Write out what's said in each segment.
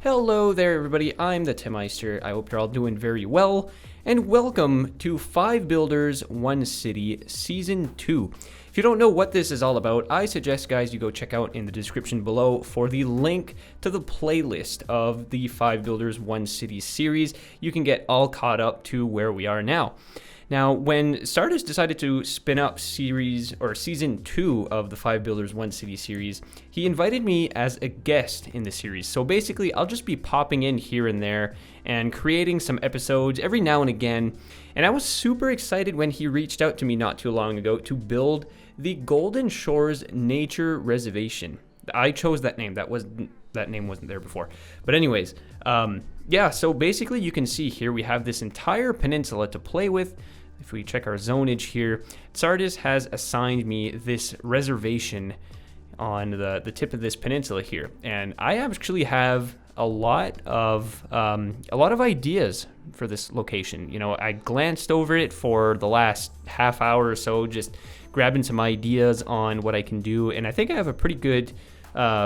Hello there everybody, I'm the Timmeister. I hope you're all doing very well, and welcome to 5 Builders, 1 City Season 2. If you don't know what this is all about, I suggest guys you go check out in the description below for the link to the playlist of the 5 Builders, 1 City series. You can get all caught up to where we are now. Now, when Stardust decided to spin up season 2 of the 5 Builders 1 City series, he invited me as a guest in the series. So basically, I'll just be popping in here and there and creating some episodes every now and again. And I was super excited when he reached out to me not too long ago to build the Golden Shores Nature Reservation. I chose that name. That name wasn't there before. But anyways, yeah, so basically you can see here we have this entire peninsula to play with. If we check our zonage here, Stardust has assigned me this reservation on the tip of this peninsula here, and I actually have a lot of ideas for this location. You know, I glanced over it for the last half hour or so, just grabbing some ideas on what I can do, and I think I have a pretty good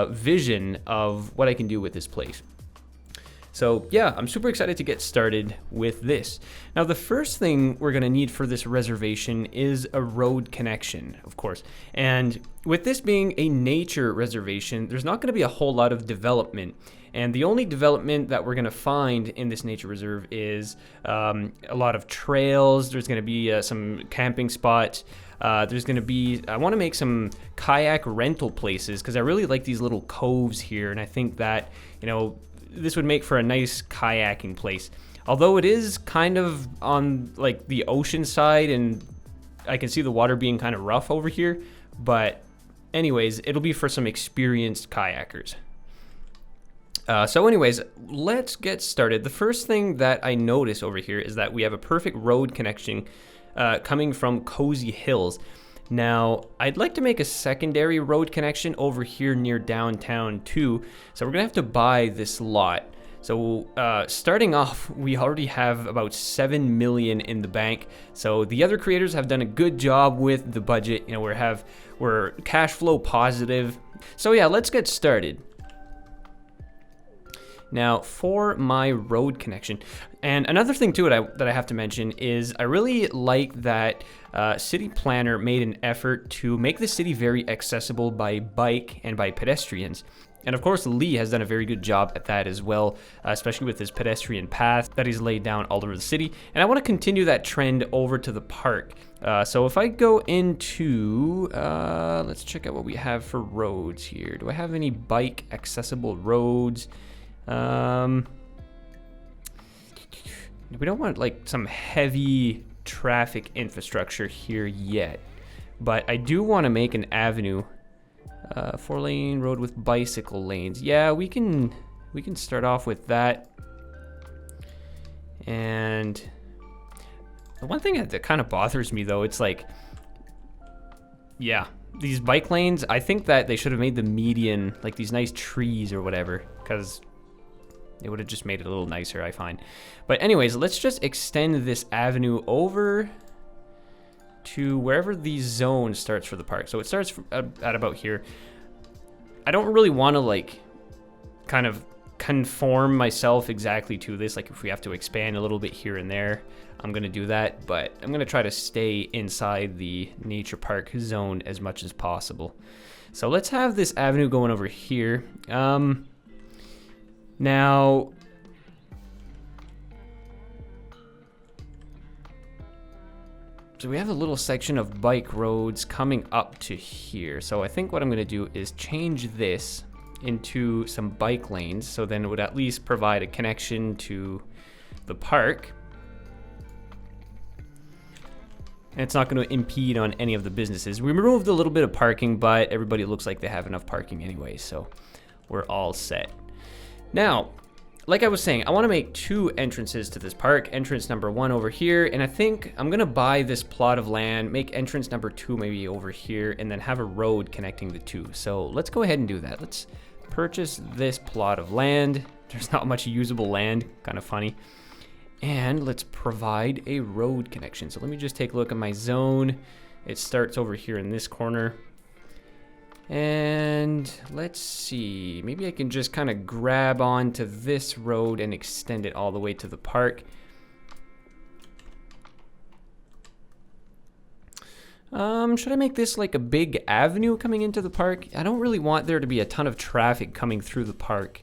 vision of what I can do with this place. So yeah, I'm super excited to get started with this. Now the first thing we're gonna need for this reservation is a road connection, of course. And with this being a nature reservation, there's not gonna be a whole lot of development. And the only development that we're gonna find in this nature reserve is a lot of trails. There's gonna be some camping spots. There's gonna be, I wanna make some kayak rental places because I really like these little coves here. And I think that, you know, this would make for a nice kayaking place. Although it is kind of on like the ocean side and I can see the water being kind of rough over here, but anyways, it'll be for some experienced kayakers. So anyways, let's get started. The first thing that I notice over here is that we have a perfect road connection coming from Cozy Hills. Now, I'd like to make a secondary road connection over here near downtown too, so we're gonna have to buy this lot. So starting off, we already have about 7 million in the bank. So the other creators have done a good job with the budget. You know, we're cash flow positive. So yeah, let's get started. Now, for my road connection, and another thing too that I have to mention is I really like that City Planner made an effort to make the city very accessible by bike and by pedestrians. And of course, Lee has done a very good job at that as well, especially with his pedestrian path that he's laid down all over the city. And I want to continue that trend over to the park. So if I go into, let's check out what we have for roads here. Do I have any bike accessible roads? We don't want like some heavy traffic infrastructure here yet, but I do want to make an avenue, 4-lane road with bicycle lanes. Yeah, we can start off with that. And the one thing that kind of bothers me though, it's like, yeah, these bike lanes, I think that they should have made the median like these nice trees or whatever, because it would have just made it a little nicer, I find. But anyways, let's just extend this avenue over to wherever the zone starts for the park. So it starts at about here. I don't really want to like kind of conform myself exactly to this. Like if we have to expand a little bit here and there, I'm going to do that. But I'm going to try to stay inside the nature park zone as much as possible. So let's have this avenue going over here. Now, so we have a little section of bike roads coming up to here. So I think what I'm going to do is change this into some bike lanes, so then it would at least provide a connection to the park. And it's not going to impede on any of the businesses. We removed a little bit of parking, but everybody looks like they have enough parking anyway, so we're all set. Now, like I was saying, I want to make 2 entrances to this park. Entrance number 1 over here, and I think I'm going to buy this plot of land, make entrance number 2 maybe over here, and then have a road connecting the 2. So let's go ahead and do that. Let's purchase this plot of land. There's not much usable land, kind of funny. And let's provide a road connection. So let me just take a look at my zone. It starts over here in this corner. And let's see, maybe I can just kind of grab onto this road and extend it all the way to the park. Should I make this like a big avenue coming into the park? I don't really want there to be a ton of traffic coming through the park.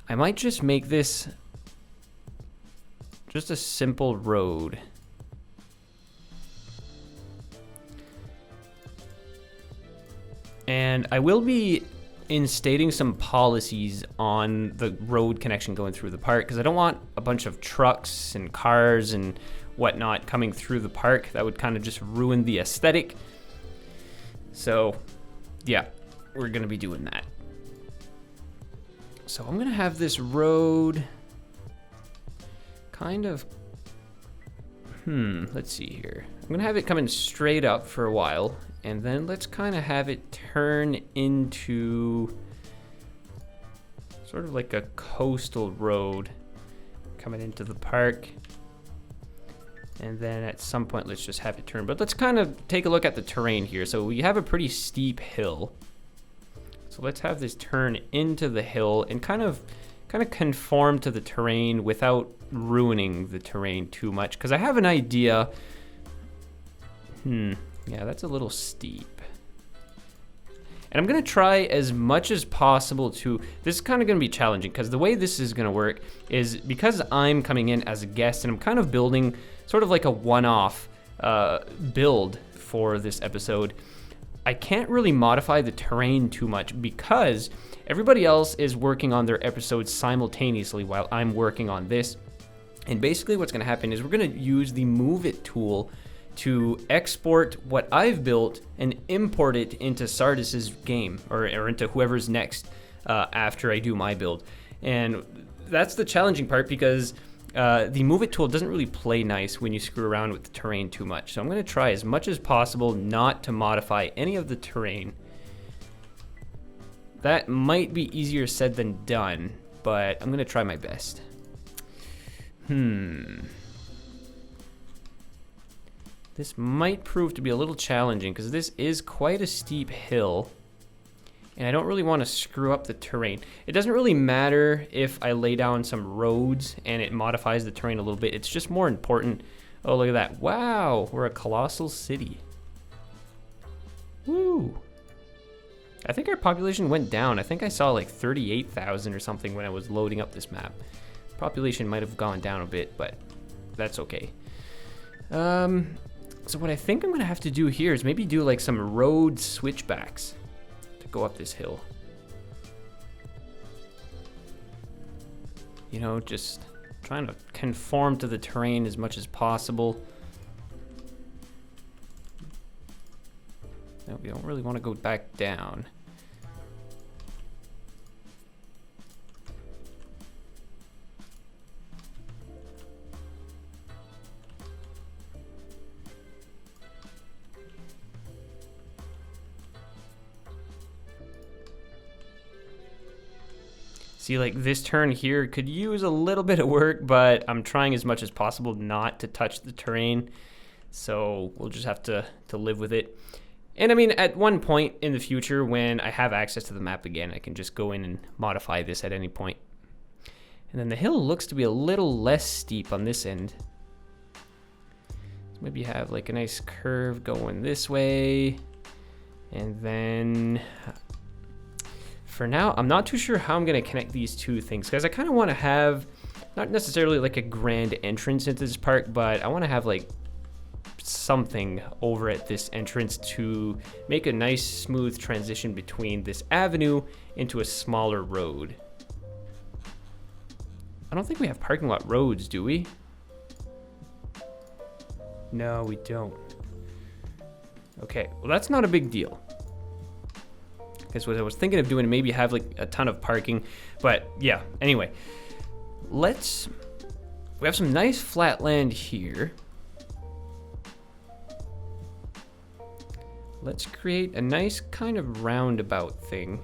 I might just make this just a simple road. And I will be instating some policies on the road connection going through the park, because I don't want a bunch of trucks and cars and whatnot coming through the park. That would kind of just ruin the aesthetic. So yeah, we're gonna be doing that. So I'm gonna have this road kind of, let's see here. I'm gonna have it coming straight up for a while, and then let's kind of have it turn into sort of like a coastal road coming into the park. And then at some point, let's just have it turn. But let's kind of take a look at the terrain here. So we have a pretty steep hill. So let's have this turn into the hill and kind of conform to the terrain without ruining the terrain too much, because I have an idea. Yeah, that's a little steep. And I'm gonna try as much as possible to, this is kind of gonna be challenging, because the way this is gonna work is because I'm coming in as a guest and I'm kind of building sort of like a one-off build for this episode, I can't really modify the terrain too much because everybody else is working on their episodes simultaneously while I'm working on this. And basically what's gonna happen is we're gonna use the Move It tool to export what I've built and import it into Sardis's game, or into whoever's next after I do my build. And that's the challenging part, because the Move It tool doesn't really play nice when you screw around with the terrain too much. So I'm going to try as much as possible not to modify any of the terrain. That might be easier said than done, but I'm going to try my best. This might prove to be a little challenging because this is quite a steep hill, and I don't really want to screw up the terrain. It doesn't really matter if I lay down some roads and it modifies the terrain a little bit. It's just more important. Oh, look at that. Wow, we're a colossal city. Woo. I think our population went down. I think I saw like 38,000 or something when I was loading up this map. Population might have gone down a bit, but that's okay. So what I think I'm gonna have to do here is maybe do like some road switchbacks to go up this hill. You know, just trying to conform to the terrain as much as possible. No, we don't really want to go back down. See, like this turn here could use a little bit of work, but I'm trying as much as possible not to touch the terrain. So we'll just have to live with it. And I mean, at one point in the future, when I have access to the map again, I can just go in and modify this at any point. And then the hill looks to be a little less steep on this end. So maybe have like a nice curve going this way. And then for now, I'm not too sure how I'm going to connect these two things, because I kind of want to have not necessarily like a grand entrance into this park, but I want to have like something over at this entrance to make a nice smooth transition between this avenue into a smaller road. I don't think we have parking lot roads, do we? No, we don't. Okay, well that's not a big deal. Because what I was thinking of doing, maybe have like a ton of parking, but yeah, anyway. We have some nice flat land here. Let's create a nice kind of roundabout thing.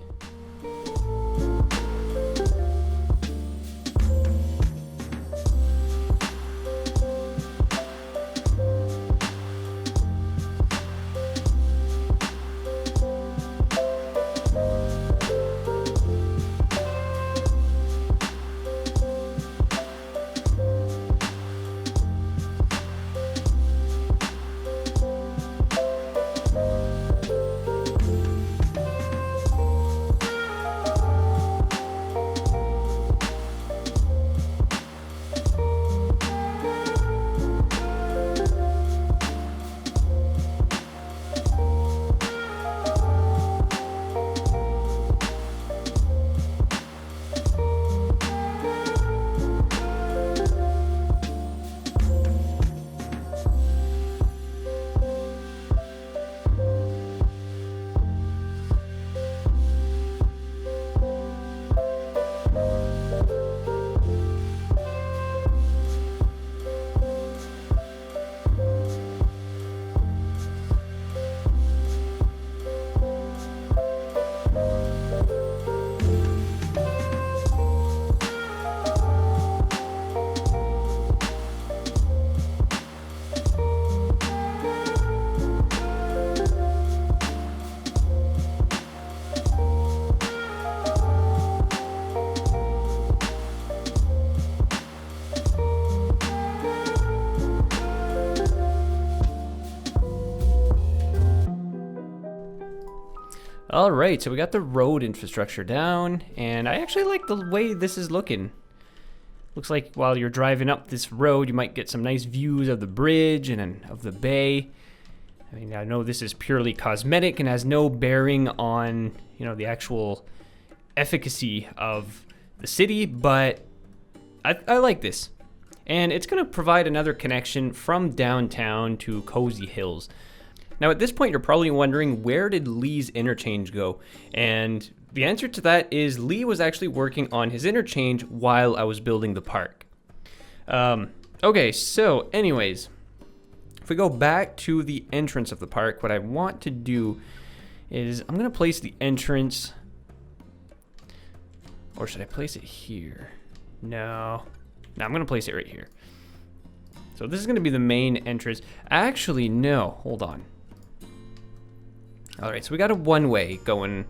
All right, so we got the road infrastructure down, and I actually like the way this is looking. Looks like while you're driving up this road, you might get some nice views of the bridge and of the bay. I mean, I know this is purely cosmetic and has no bearing on, you know, the actual efficacy of the city, but I like this. And it's going to provide another connection from downtown to Cozy Hills. Now at this point you're probably wondering, where did Lee's interchange go? And the answer to that is Lee was actually working on his interchange while I was building the park. Okay, so anyways, if we go back to the entrance of the park, what I want to do is I'm going to place the entrance, or should I place it here? No, I'm going to place it right here. So this is going to be the main entrance. Actually, no, hold on. All right, so we got a one-way going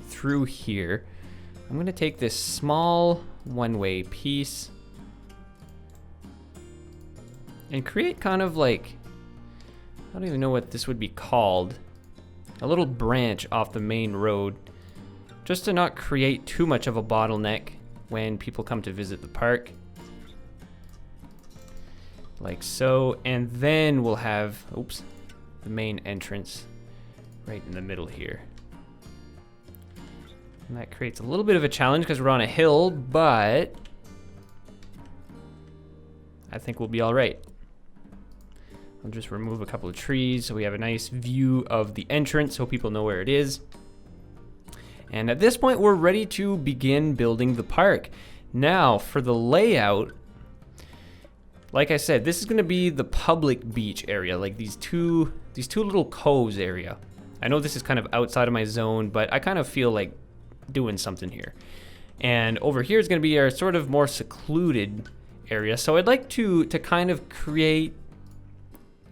through here. I'm going to take this small one-way piece and create kind of like, I don't even know what this would be called, a little branch off the main road, just to not create too much of a bottleneck when people come to visit the park. Like so, and then we'll have, oops, the main entrance right in the middle here. And that creates a little bit of a challenge because we're on a hill, but I think we'll be all right. I'll just remove a couple of trees so we have a nice view of the entrance so people know where it is. And at this point, we're ready to begin building the park. Now, for the layout, like I said, this is going to be the public beach area, like these two little coves area. I know this is kind of outside of my zone, but I kind of feel like doing something here. And over here is going to be our sort of more secluded area. So I'd like to kind of create,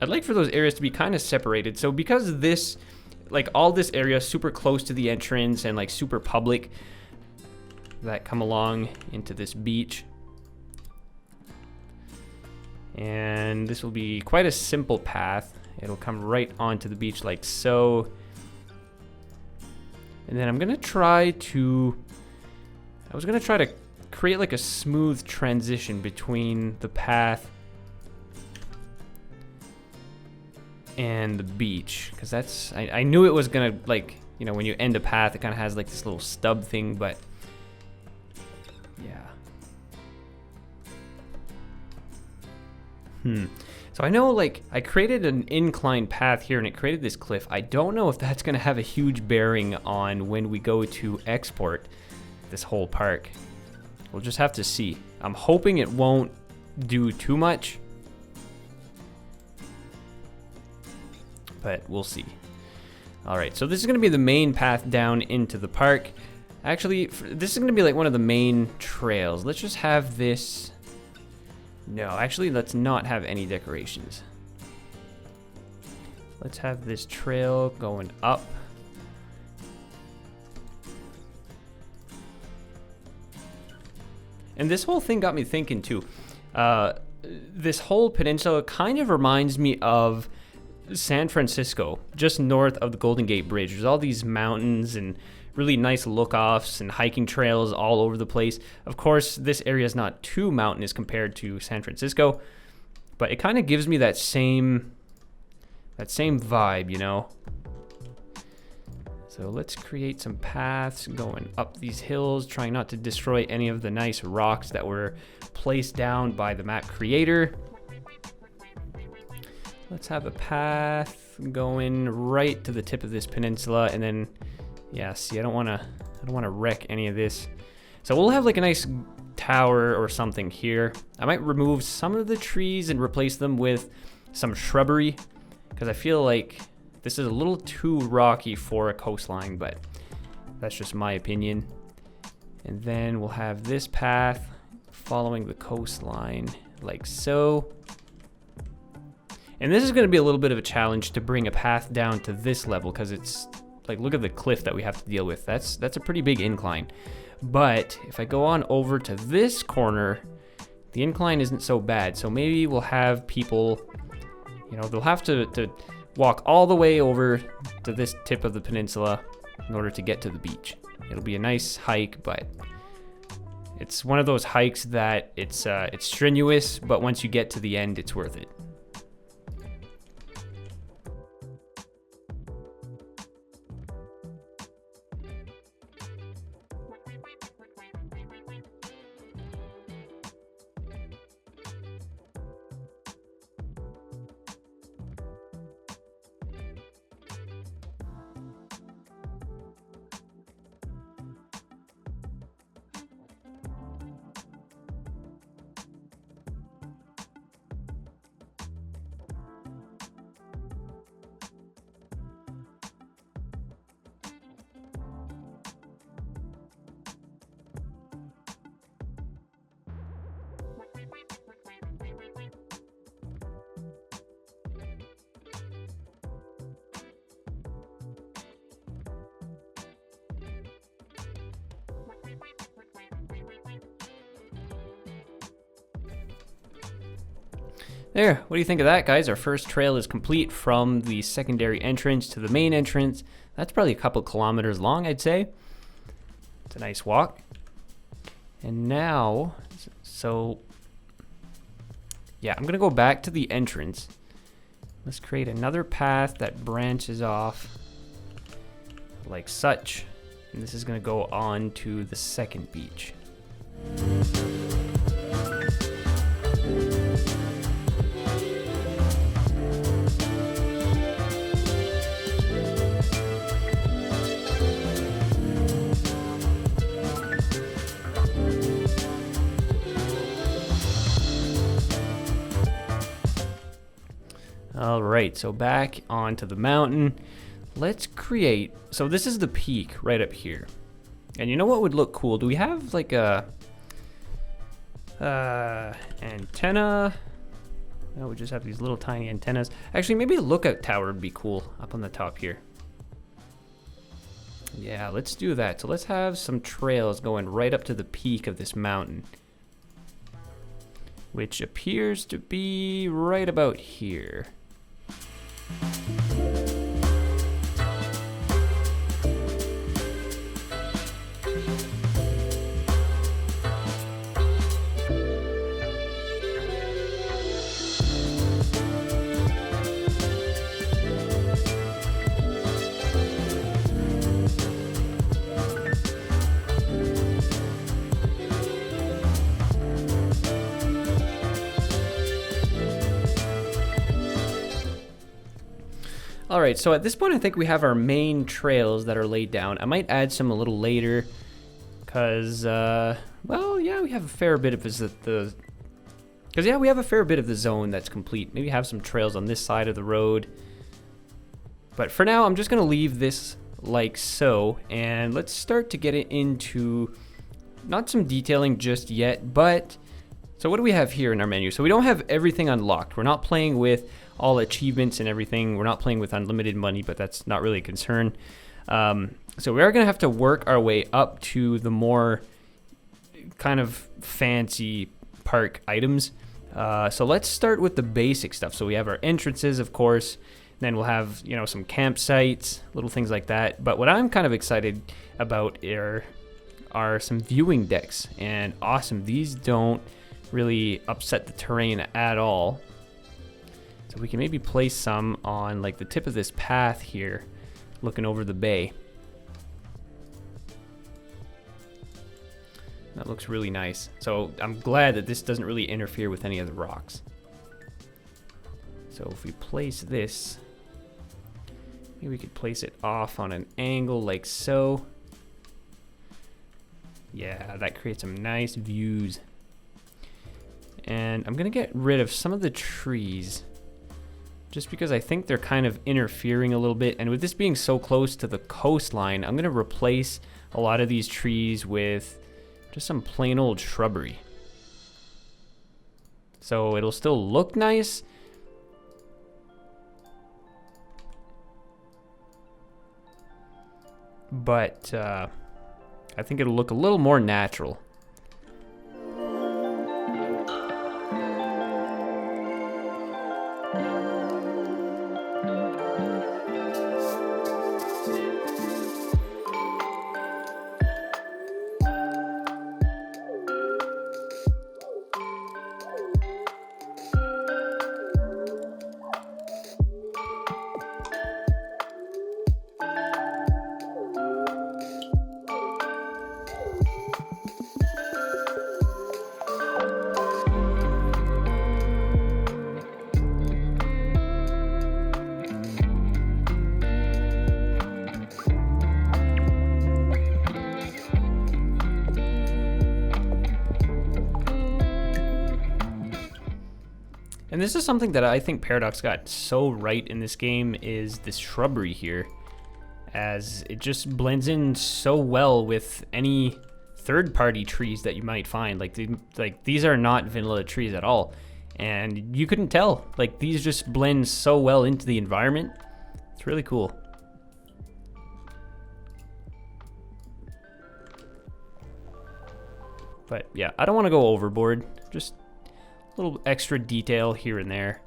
I'd like for those areas to be kind of separated. So because this, like all this area is super close to the entrance and like super public, that come along into this beach. And this will be quite a simple path. It'll come right onto the beach like so. And then I'm gonna try to create like a smooth transition between the path and the beach, because that's, I knew it was gonna, like, you know, when you end a path, it kind of has like this little stub thing, but yeah. So I know, like, I created an incline path here and it created this cliff. I don't know if that's gonna have a huge bearing on when we go to export this whole park. We'll just have to see. I'm hoping it won't do too much, but we'll see. All right, so this is gonna be the main path down into the park. Actually, this is gonna be like one of the main trails. Let's just have this. No, actually, let's not have any decorations. Let's have this trail going up. And this whole thing got me thinking too. This whole peninsula kind of reminds me of San Francisco, just north of the Golden Gate Bridge. There's all these mountains and really nice look-offs and hiking trails all over the place. Of course, this area is not too mountainous compared to San Francisco, but it kind of gives me that same vibe, you know? So let's create some paths going up these hills, trying not to destroy any of the nice rocks that were placed down by the map creator. Let's have a path going right to the tip of this peninsula, and then, yeah, see, I don't want to wreck any of this. So we'll have like a nice tower or something here. I might remove some of the trees and replace them with some shrubbery, because I feel like this is a little too rocky for a coastline, but that's just my opinion. And then we'll have this path following the coastline like so. And this is going to be a little bit of a challenge to bring a path down to this level, because it's like, look at the cliff that we have to deal with. That's a pretty big incline. But if I go on over to this corner, the incline isn't so bad. So maybe we'll have people, you know, they'll have to walk all the way over to this tip of the peninsula in order to get to the beach. It'll be a nice hike, but it's one of those hikes that it's strenuous, but once you get to the end, it's worth it. There, what do you think of that, guys? Our first trail is complete from the secondary entrance to the main entrance. That's probably a couple kilometers long, I'd say. It's a nice walk. And now, so yeah, I'm gonna go back to the entrance. Let's create another path that branches off like such. And this is gonna go on to the second beach. All right, so back onto the mountain. Let's create, so this is the peak right up here. And you know what would look cool? Do we have like a antenna? No, we just have these little tiny antennas. Actually, maybe a lookout tower would be cool up on the top here. Yeah, let's do that. So let's have some trails going right up to the peak of this mountain, which appears to be right about here. All right, so at this point, I think we have our main trails that are laid down. I might add some a little later because, well, yeah, we have a fair bit of we have a fair bit of the zone that's complete. Maybe have some trails on this side of the road. But for now, I'm just going to leave this like so, and let's start to get it into not some detailing just yet, but so what do we have here in our menu? So we don't have everything unlocked. We're not playing with all achievements and everything. We're not playing with unlimited money, but that's not really a concern. So we are going to have to work our way up to the more kind of fancy park items. So let's start with the basic stuff. So we have our entrances, of course. Then we'll have, you know, some campsites, little things like that. But what I'm kind of excited about are some viewing decks. And awesome, these don't really upset the terrain at all. So we can maybe place some on like the tip of this path here, looking over the bay. That looks really nice. So I'm glad that this doesn't really interfere with any of the rocks. So if we place this, maybe we could place it off on an angle like so. Yeah, that creates some nice views. And I'm gonna get rid of some of the trees just because I think they're kind of interfering a little bit. And with this being so close to the coastline, I'm gonna replace a lot of these trees with just some plain old shrubbery. So it'll still look nice, but I think it'll look a little more natural. And this is something that I think Paradox got so right in this game, is this shrubbery here, as it just blends in so well with any third-party trees that you might find. Like these are not vanilla trees at all, and you couldn't tell. Like, these just blend so well into the environment. It's really cool. But yeah, I don't want to go overboard. Just little extra detail here and there.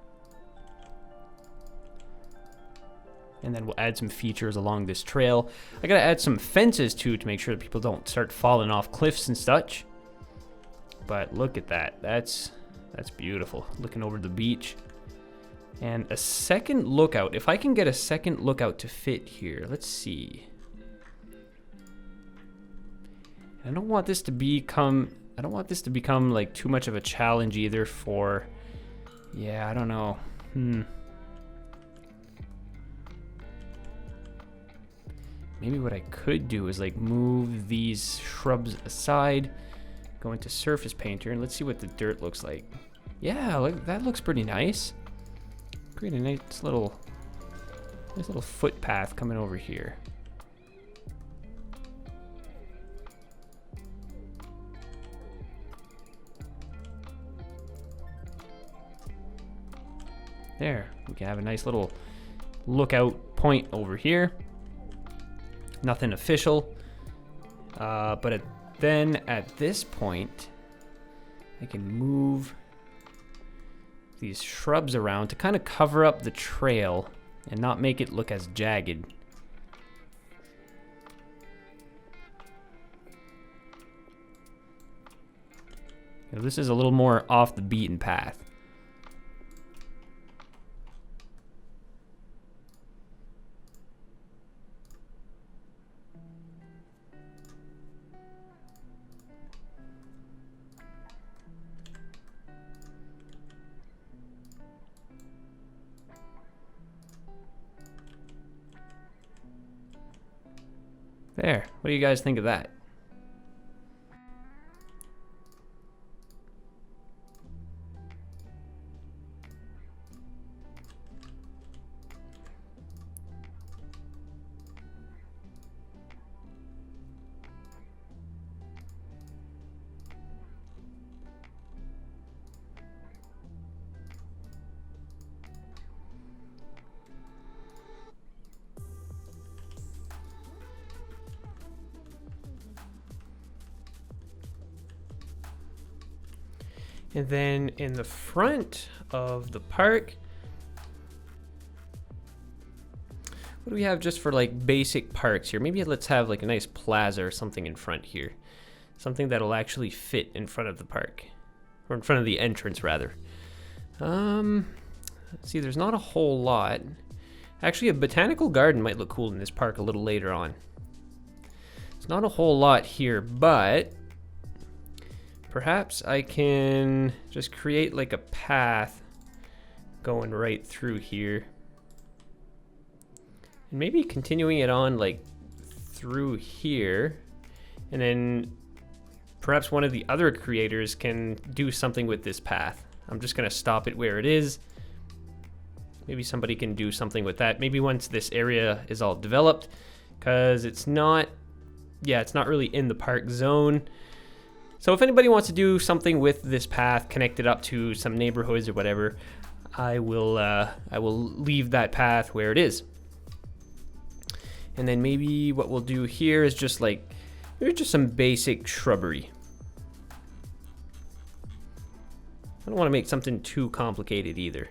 And then we'll add some features along this trail. I gotta add some fences too to make sure that people don't start falling off cliffs and such. But look at that. That's beautiful. Looking over the beach. And a second lookout. If I can get a second lookout to fit here. Let's see. I don't want this to become like too much of a challenge either for, yeah, I don't know. Maybe what I could do is like move these shrubs aside, go into surface painter, and let's see what the dirt looks like. Yeah, look, that looks pretty nice. Create a nice little footpath coming over here. There, we can have a nice little lookout point over here. Nothing official, but then at this point, I can move these shrubs around to kind of cover up the trail and not make it look as jagged. Now, this is a little more off the beaten path. There. What do you guys think of that? And then in the front of the park, what do we have just for like basic parks here? Maybe let's have like a nice plaza or something in front here. Something that'll actually fit in front of the park. Or in front of the entrance, rather. Let's see, there's not a whole lot. Actually, a botanical garden might look cool in this park a little later on. It's not a whole lot here, but perhaps I can just create like a path going right through here. And maybe continuing it on like through here. And then perhaps one of the other creators can do something with this path. I'm just gonna stop it where it is. Maybe somebody can do something with that. Maybe once this area is all developed, because it's not really in the park zone. So if anybody wants to do something with this path, connect it up to some neighborhoods or whatever, I will leave that path where it is. And then maybe what we'll do here is just like, maybe just some basic shrubbery. I don't want to make something too complicated either.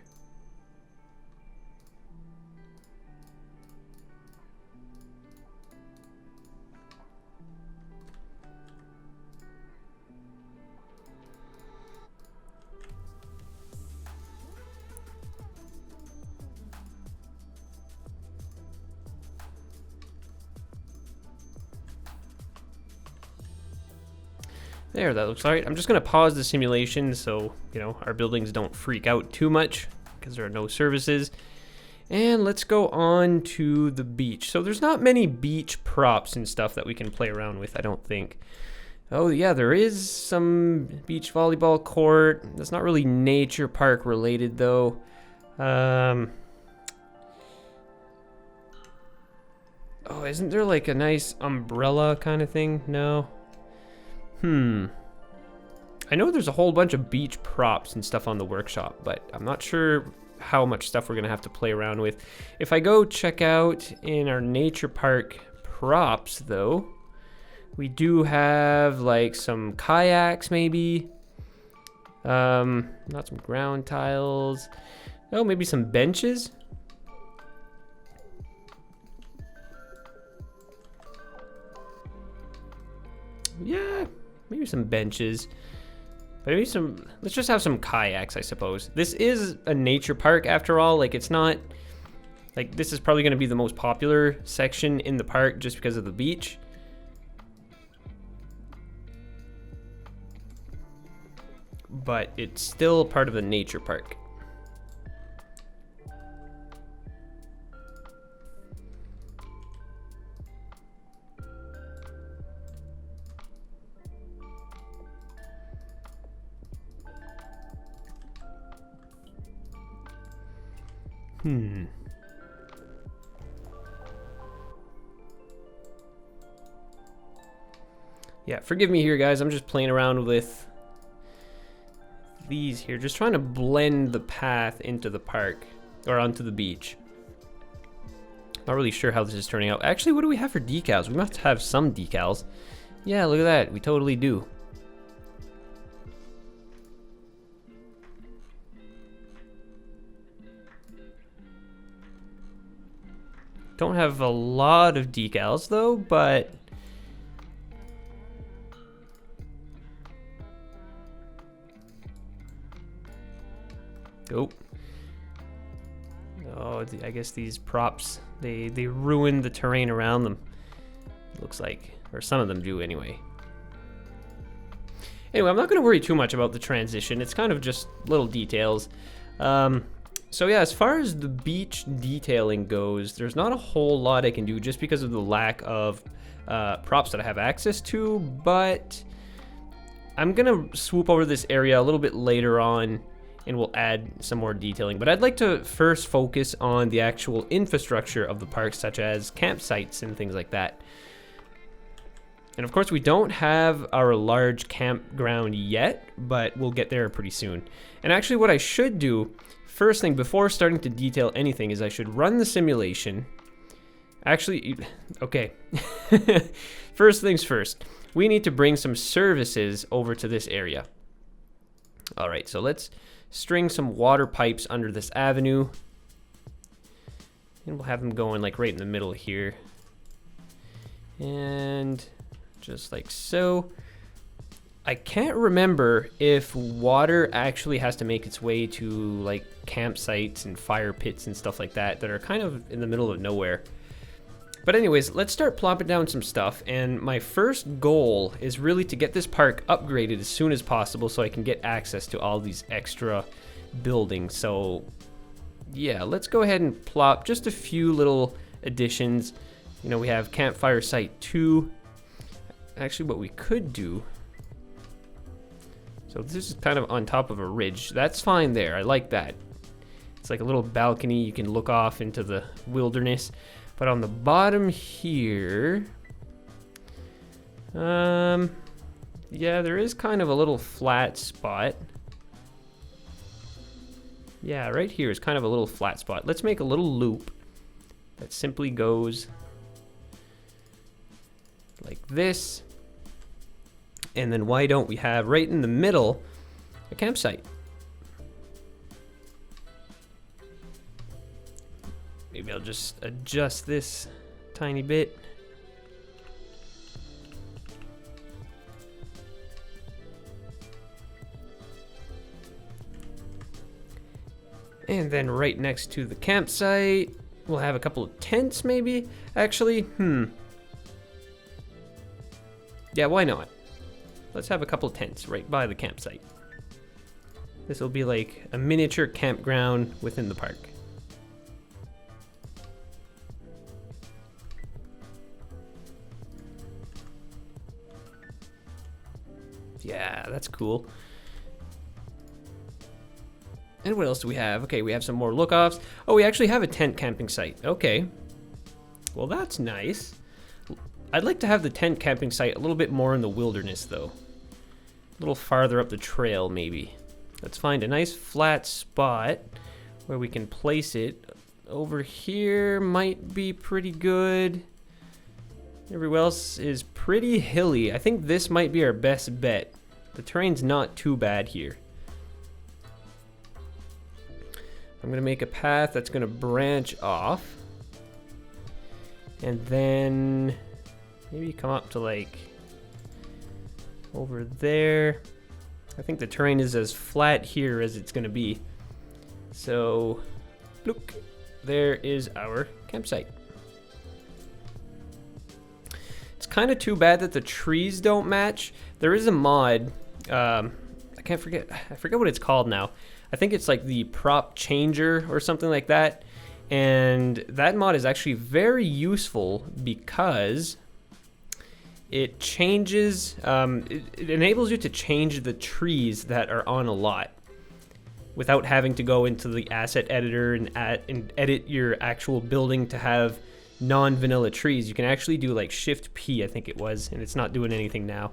There, that looks all right. I'm just gonna pause the simulation so, you know, our buildings don't freak out too much because there are no services. And let's go on to the beach. So there's not many beach props and stuff that we can play around with, I don't think. Oh yeah, there is some beach volleyball court. That's not really nature park related though. Oh, isn't there like a nice umbrella kind of thing? No. I know there's a whole bunch of beach props and stuff on the workshop, but I'm not sure how much stuff we're gonna have to play around with. If I go check out in our nature park props though, we do have like some kayaks maybe. Not some ground tiles. Oh, maybe some benches. Yeah, maybe some benches. But maybe let's just have some kayaks, I suppose. This is a nature park after all. Like, it's not, like, this is probably going to be the most popular section in the park just because of the beach. But it's still part of the nature park. Yeah, forgive me here, guys. I'm just playing around with these here, just trying to blend the path into the park or onto the beach. Not really sure how this is turning out. Actually, what do we have for decals? We must have some decals. Yeah, look at that. We totally do. Don't have a lot of decals though, but oh, I guess these props, they ruin the terrain around them. It looks like, or some of them do anyway. Anyway, I'm not going to worry too much about the transition. It's kind of just little details. So yeah, as far as the beach detailing goes, there's not a whole lot I can do just because of the lack of props that I have access to, but I'm gonna swoop over this area a little bit later on and we'll add some more detailing. But I'd like to first focus on the actual infrastructure of the park, such as campsites and things like that. And of course, we don't have our large campground yet, but we'll get there pretty soon. And actually what I should do, first thing before starting to detail anything, is I should run the simulation. Actually, okay. First things first, we need to bring some services over to this area. All right, so let's string some water pipes under this avenue. And we'll have them going like right in the middle here. And just like so. I can't remember if water actually has to make its way to like campsites and fire pits and stuff like that that are kind of in the middle of nowhere. But anyways, let's start plopping down some stuff, and my first goal is really to get this park upgraded as soon as possible so I can get access to all these extra buildings. So yeah, let's go ahead and plop just a few little additions. You know, we have Campfire Site 2. Actually, what we could do, so this is kind of on top of a ridge. That's fine there, I like that. It's like a little balcony, you can look off into the wilderness. But on the bottom here, yeah, there is kind of a little flat spot. Yeah, right here is kind of a little flat spot. Let's make a little loop that simply goes like this. And then why don't we have right in the middle a campsite? Maybe I'll just adjust this tiny bit. And then right next to the campsite, we'll have a couple of tents maybe. Actually, yeah, why not? Let's have a couple of tents right by the campsite. This will be like a miniature campground within the park. Yeah, that's cool. And what else do we have? Okay, we have some more look-offs. Oh, we actually have a tent camping site. Okay. Well, that's nice. I'd like to have the tent camping site a little bit more in the wilderness, though. A little farther up the trail, maybe. Let's find a nice flat spot where we can place it. Over here might be pretty good. Everywhere else is pretty hilly. I think this might be our best bet. The terrain's not too bad here. I'm gonna make a path that's gonna branch off. And then maybe come up to like over there. I think the terrain is as flat here as it's gonna be. So look, there is our campsite. It's kind of too bad that the trees don't match. There is a mod, I forget what it's called now. I think it's like the prop changer or something like that. And that mod is actually very useful because it changes, it enables you to change the trees that are on a lot without having to go into the asset editor and edit your actual building to have non-vanilla trees. You can actually do like Shift P, I think it was, and it's not doing anything now.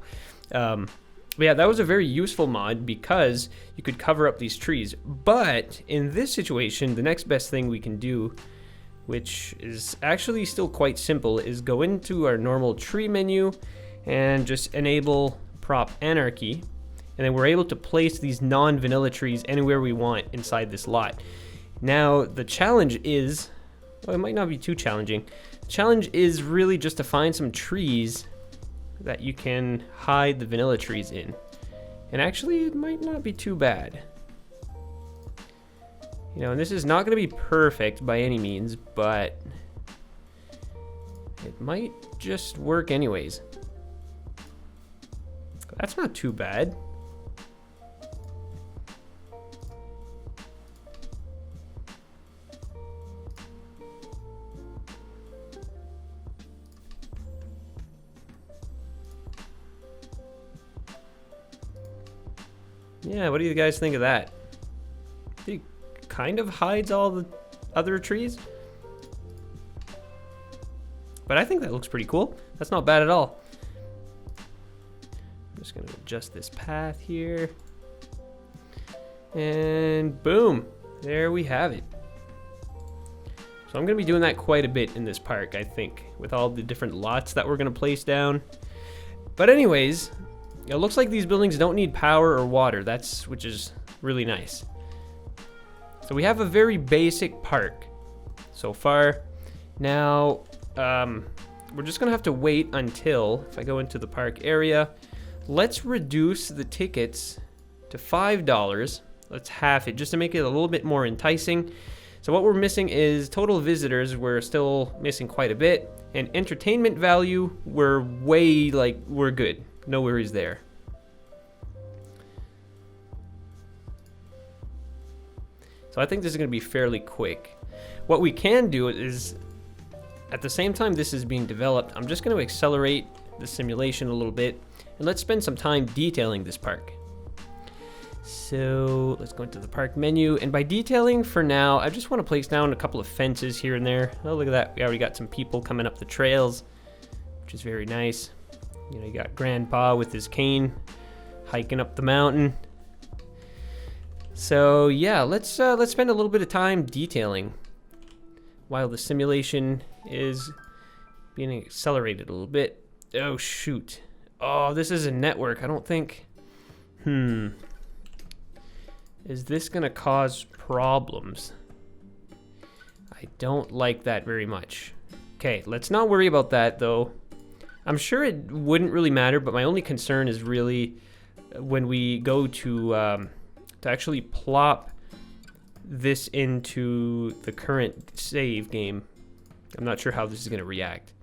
But yeah, that was a very useful mod because you could cover up these trees. But in this situation, the next best thing we can do, which is actually still quite simple, is go into our normal tree menu and just enable prop anarchy. And then we're able to place these non-vanilla trees anywhere we want inside this lot. Now, the challenge is, well, it might not be too challenging. The challenge is really just to find some trees that you can hide the vanilla trees in. And actually, it might not be too bad. You know, and this is not going to be perfect by any means, but it might just work anyways. That's not too bad. Yeah, what do you guys think of that? It kind of hides all the other trees. But I think that looks pretty cool. That's not bad at all. I'm just gonna adjust this path here. And boom, there we have it. So I'm gonna be doing that quite a bit in this park, I think, with all the different lots that we're gonna place down. But anyways, it looks like these buildings don't need power or water, which is really nice. So we have a very basic park so far. Now, we're just gonna have to wait until, if I go into the park area, let's reduce the tickets to $5. Let's half it just to make it a little bit more enticing. So what we're missing is total visitors. We're still missing quite a bit, and entertainment value, we're good. No worries there. So I think this is going to be fairly quick. What we can do is, at the same time this is being developed, I'm just going to accelerate the simulation a little bit, and let's spend some time detailing this park. So let's go into the park menu, and by detailing for now, I just want to place down a couple of fences here and there. Oh, look at that. We already got some people coming up the trails, which is very nice. You know, you got Grandpa with his cane hiking up the mountain. So yeah, let's spend a little bit of time detailing while the simulation is being accelerated a little bit. Oh shoot. Oh, this is a network. I don't think. Is this gonna cause problems? I don't like that very much. Okay, let's not worry about that though. I'm sure it wouldn't really matter, but my only concern is really when we go to actually plop this into the current save game. I'm not sure how this is gonna react.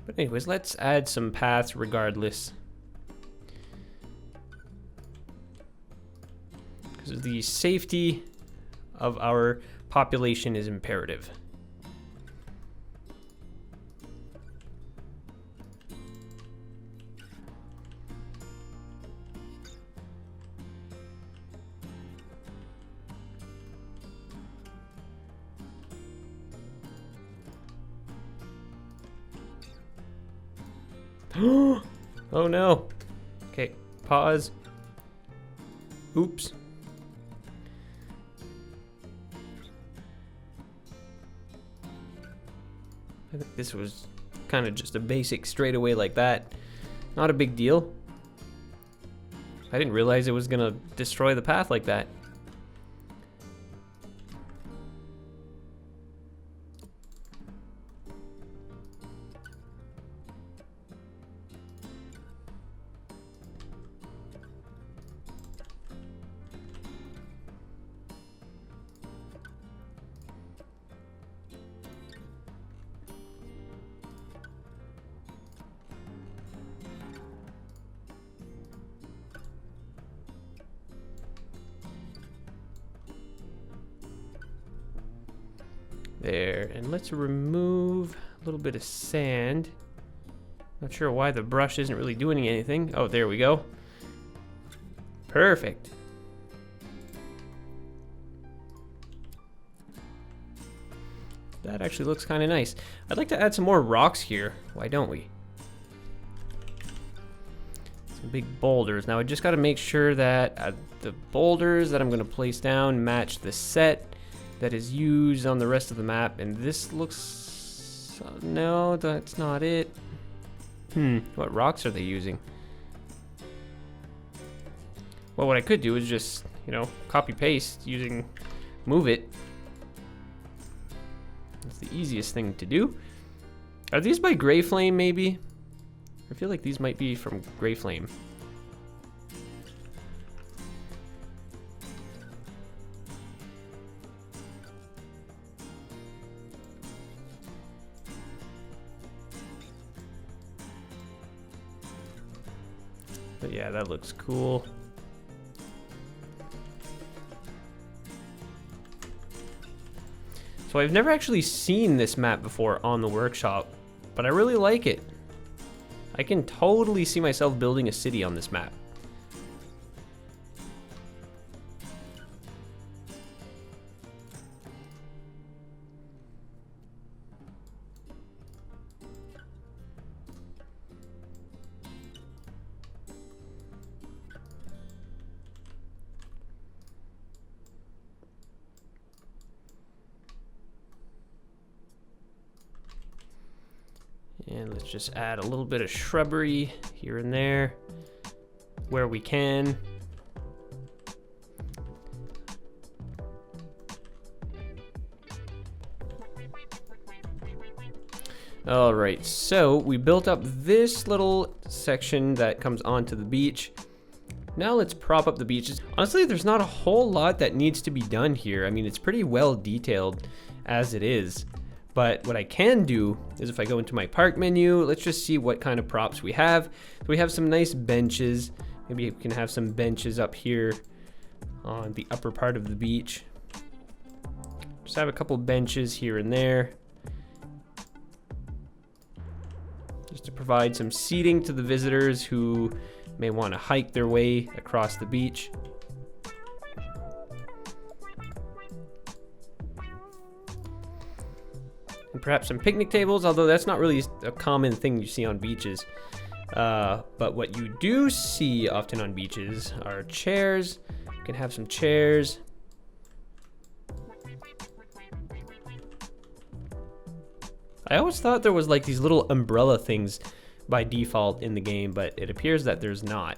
But anyways, let's add some paths regardless. Because the safety of our population is imperative. Oh no. Okay, pause. Oops. I think this was kind of just a basic straightaway like that. Not a big deal. I didn't realize it was gonna destroy the path like that. There, and let's remove a little bit of sand. Not sure why the brush isn't really doing anything. Oh, there we go. Perfect. That actually looks kind of nice. I'd like to add some more rocks here. Why don't we? Some big boulders. Now I just got to make sure that the boulders that I'm going to place down match the set that is used on the rest of the map, and this looks... no, that's not it. What rocks are they using? Well, what I could do is just, you know, copy paste using move it. That's the easiest thing to do. Are these by Gray Flame maybe? I feel like these might be from Gray Flame. But yeah, that looks cool. So I've never actually seen this map before on the workshop. but I really like it. I can totally see myself building a city on this map. And let's just add a little bit of shrubbery here and there where we can. All right, so we built up this little section that comes onto the beach. Now let's prop up the beaches. Honestly, there's not a whole lot that needs to be done here. I mean, it's pretty well detailed as it is. But what I can do is if I go into my park menu, let's just see what kind of props we have. So we have some nice benches. Maybe we can have some benches up here on the upper part of the beach. Just have a couple benches here and there. Just to provide some seating to the visitors who may want to hike their way across the beach. And perhaps some picnic tables, although that's not really a common thing you see on beaches. But what you do see often on beaches are chairs. You can have some chairs. I always thought there was like these little umbrella things by default in the game, but it appears that there's not.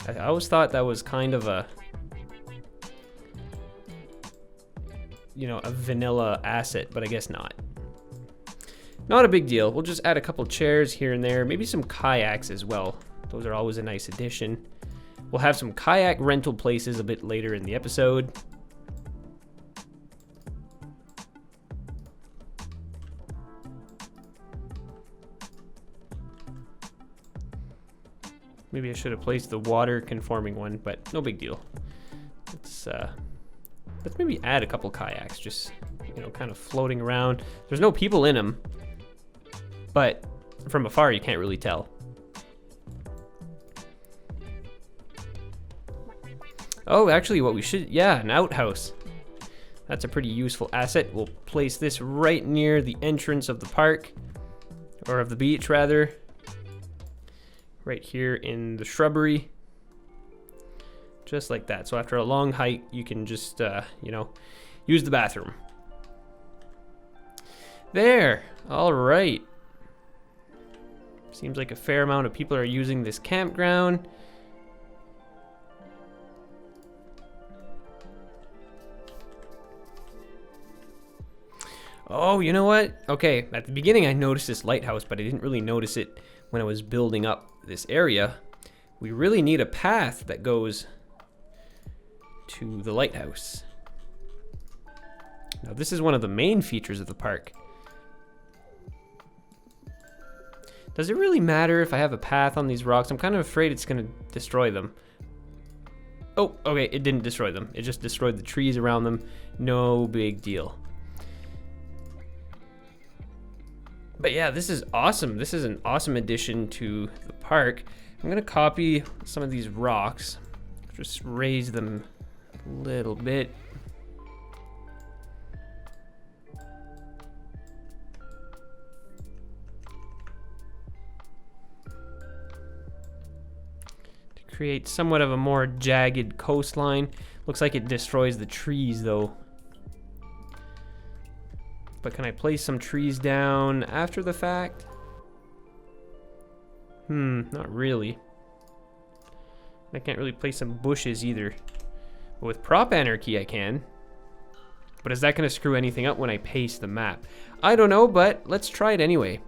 I always thought that was kind of a, you know, a vanilla asset, but I guess not. Not a big deal. We'll just add a couple chairs here and there, maybe some kayaks as well. Those are always a nice addition. We'll have some kayak rental places a bit later in the episode. Maybe I should have placed the water conforming one, but no big deal. Let's maybe add a couple kayaks, just, you know, kind of floating around. There's no people in them, but from afar you can't really tell. Oh, actually what we should, yeah, an outhouse. That's a pretty useful asset. We'll place this right near the entrance of the park, or of the beach rather. Right here in the shrubbery. Just like that. So after a long hike, you can just, you know, use the bathroom. There. All right. Seems like a fair amount of people are using this campground. Oh, you know what? Okay, at the beginning I noticed this lighthouse, but I didn't really notice it when I was building up this area. We really need a path that goes to the lighthouse. Now this is one of the main features of the park. Does it really matter if I have a path on these rocks? I'm kind of afraid it's gonna destroy them. Oh, okay, it didn't destroy them. It just destroyed the trees around them. No big deal. But yeah, this is awesome. This is an awesome addition to the park. I'm gonna copy some of these rocks, just raise them a little bit. To create somewhat of a more jagged coastline. Looks like it destroys the trees though. But can I place some trees down after the fact? Not really. I can't really place some bushes either. But with prop anarchy I can. But is that gonna screw anything up when I paste the map? I don't know, but let's try it anyway.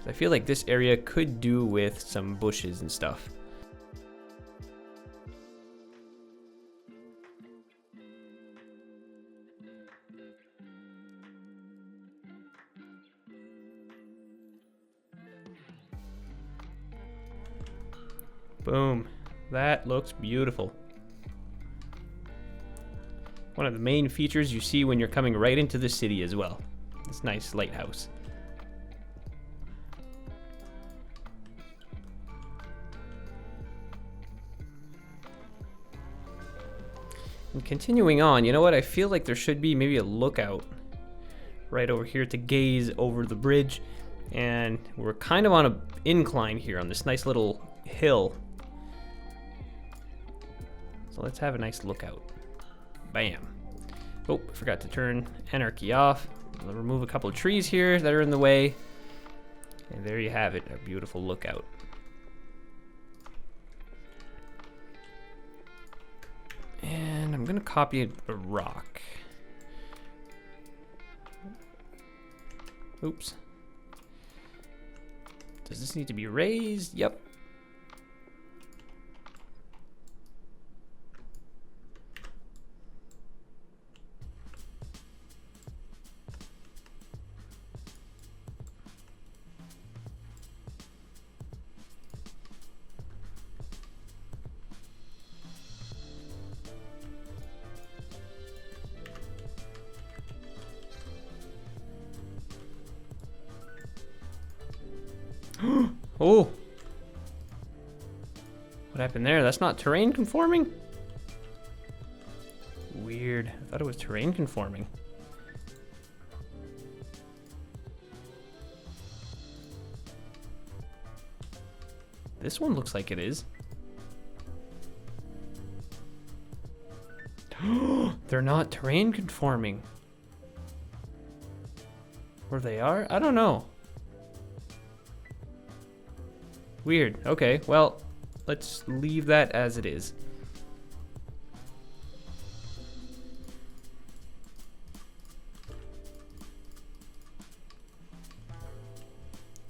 I feel like this area could do with some bushes and stuff. Boom. That looks beautiful. One of the main features you see when you're coming right into the city as well. This nice lighthouse. And continuing on, you know what? I feel like there should be maybe a lookout right over here to gaze over the bridge. And we're kind of on an incline here on this nice little hill. So let's have a nice lookout. Bam. Oh, I forgot to turn anarchy off. I'll remove a couple of trees here that are in the way. And there you have it, a beautiful lookout. And I'm gonna copy a rock. Oops. Does this need to be raised? Yep. Oh, what happened there? That's not terrain conforming? Weird. I thought it was terrain conforming. This one looks like it is. They're not terrain conforming. Or they are? I don't know. Weird. Okay, well, let's leave that as it is.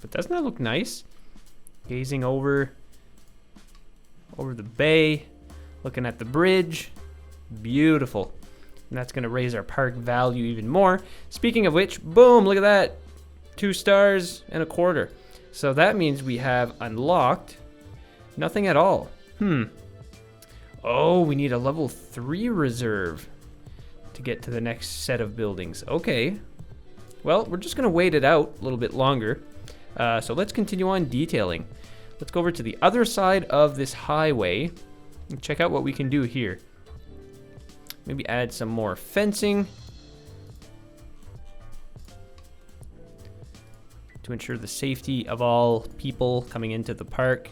But doesn't that look nice? Gazing over the bay, looking at the bridge. Beautiful. And that's gonna raise our park value even more. Speaking of which, boom, look at that. 2 stars and a quarter. So that means we have unlocked nothing at all. Oh, we need a level 3 reserve to get to the next set of buildings. Okay. Well, we're just gonna wait it out a little bit longer. So let's continue on detailing. Let's go over to the other side of this highway and check out what we can do here. Maybe add some more fencing to ensure the safety of all people coming into the park.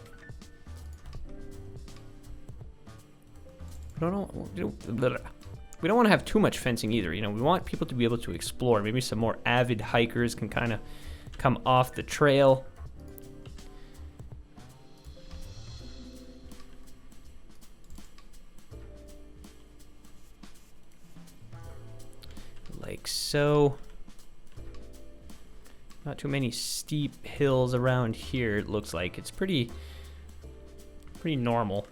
We don't want to have too much fencing either. You know, we want people to be able to explore. Maybe some more avid hikers can kind of come off the trail. Like so. Not too many steep hills around here, it looks like. It's pretty normal.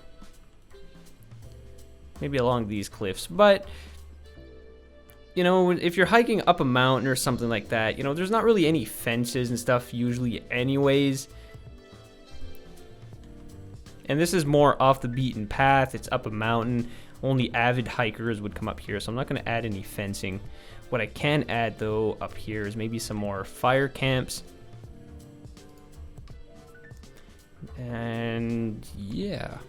Maybe along these cliffs, but you know, if you're hiking up a mountain or something like that, you know, there's not really any fences and stuff usually anyways. And this is more off the beaten path. It's up a mountain. Only avid hikers would come up here, so I'm not going to add any fencing. What I can add, though, up here is maybe some more fire camps. And yeah.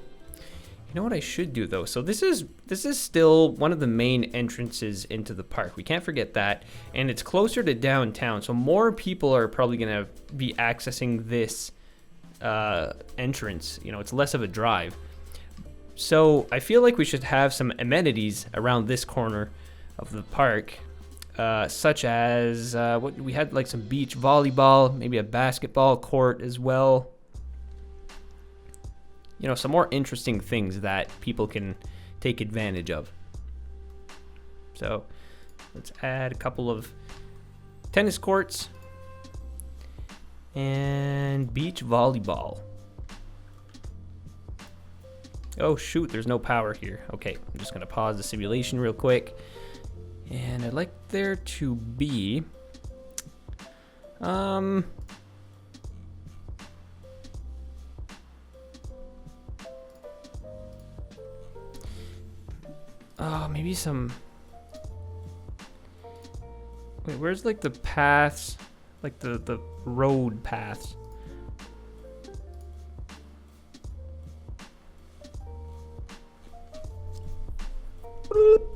You know what I should do, though? So this is still one of the main entrances into the park. We can't forget that. And it's closer to downtown, so more people are probably going to be accessing this entrance. You know, it's less of a drive. So I feel like we should have some amenities around this corner of the park. Such as what we had, like some beach volleyball, maybe a basketball court as well. You know, some more interesting things that people can take advantage of. So let's add a couple of tennis courts and beach volleyball. Oh shoot, there's no power here. Okay, I'm just gonna pause the simulation real quick. And I'd like there to be maybe some, wait, where's like the paths, like the road paths? Boop.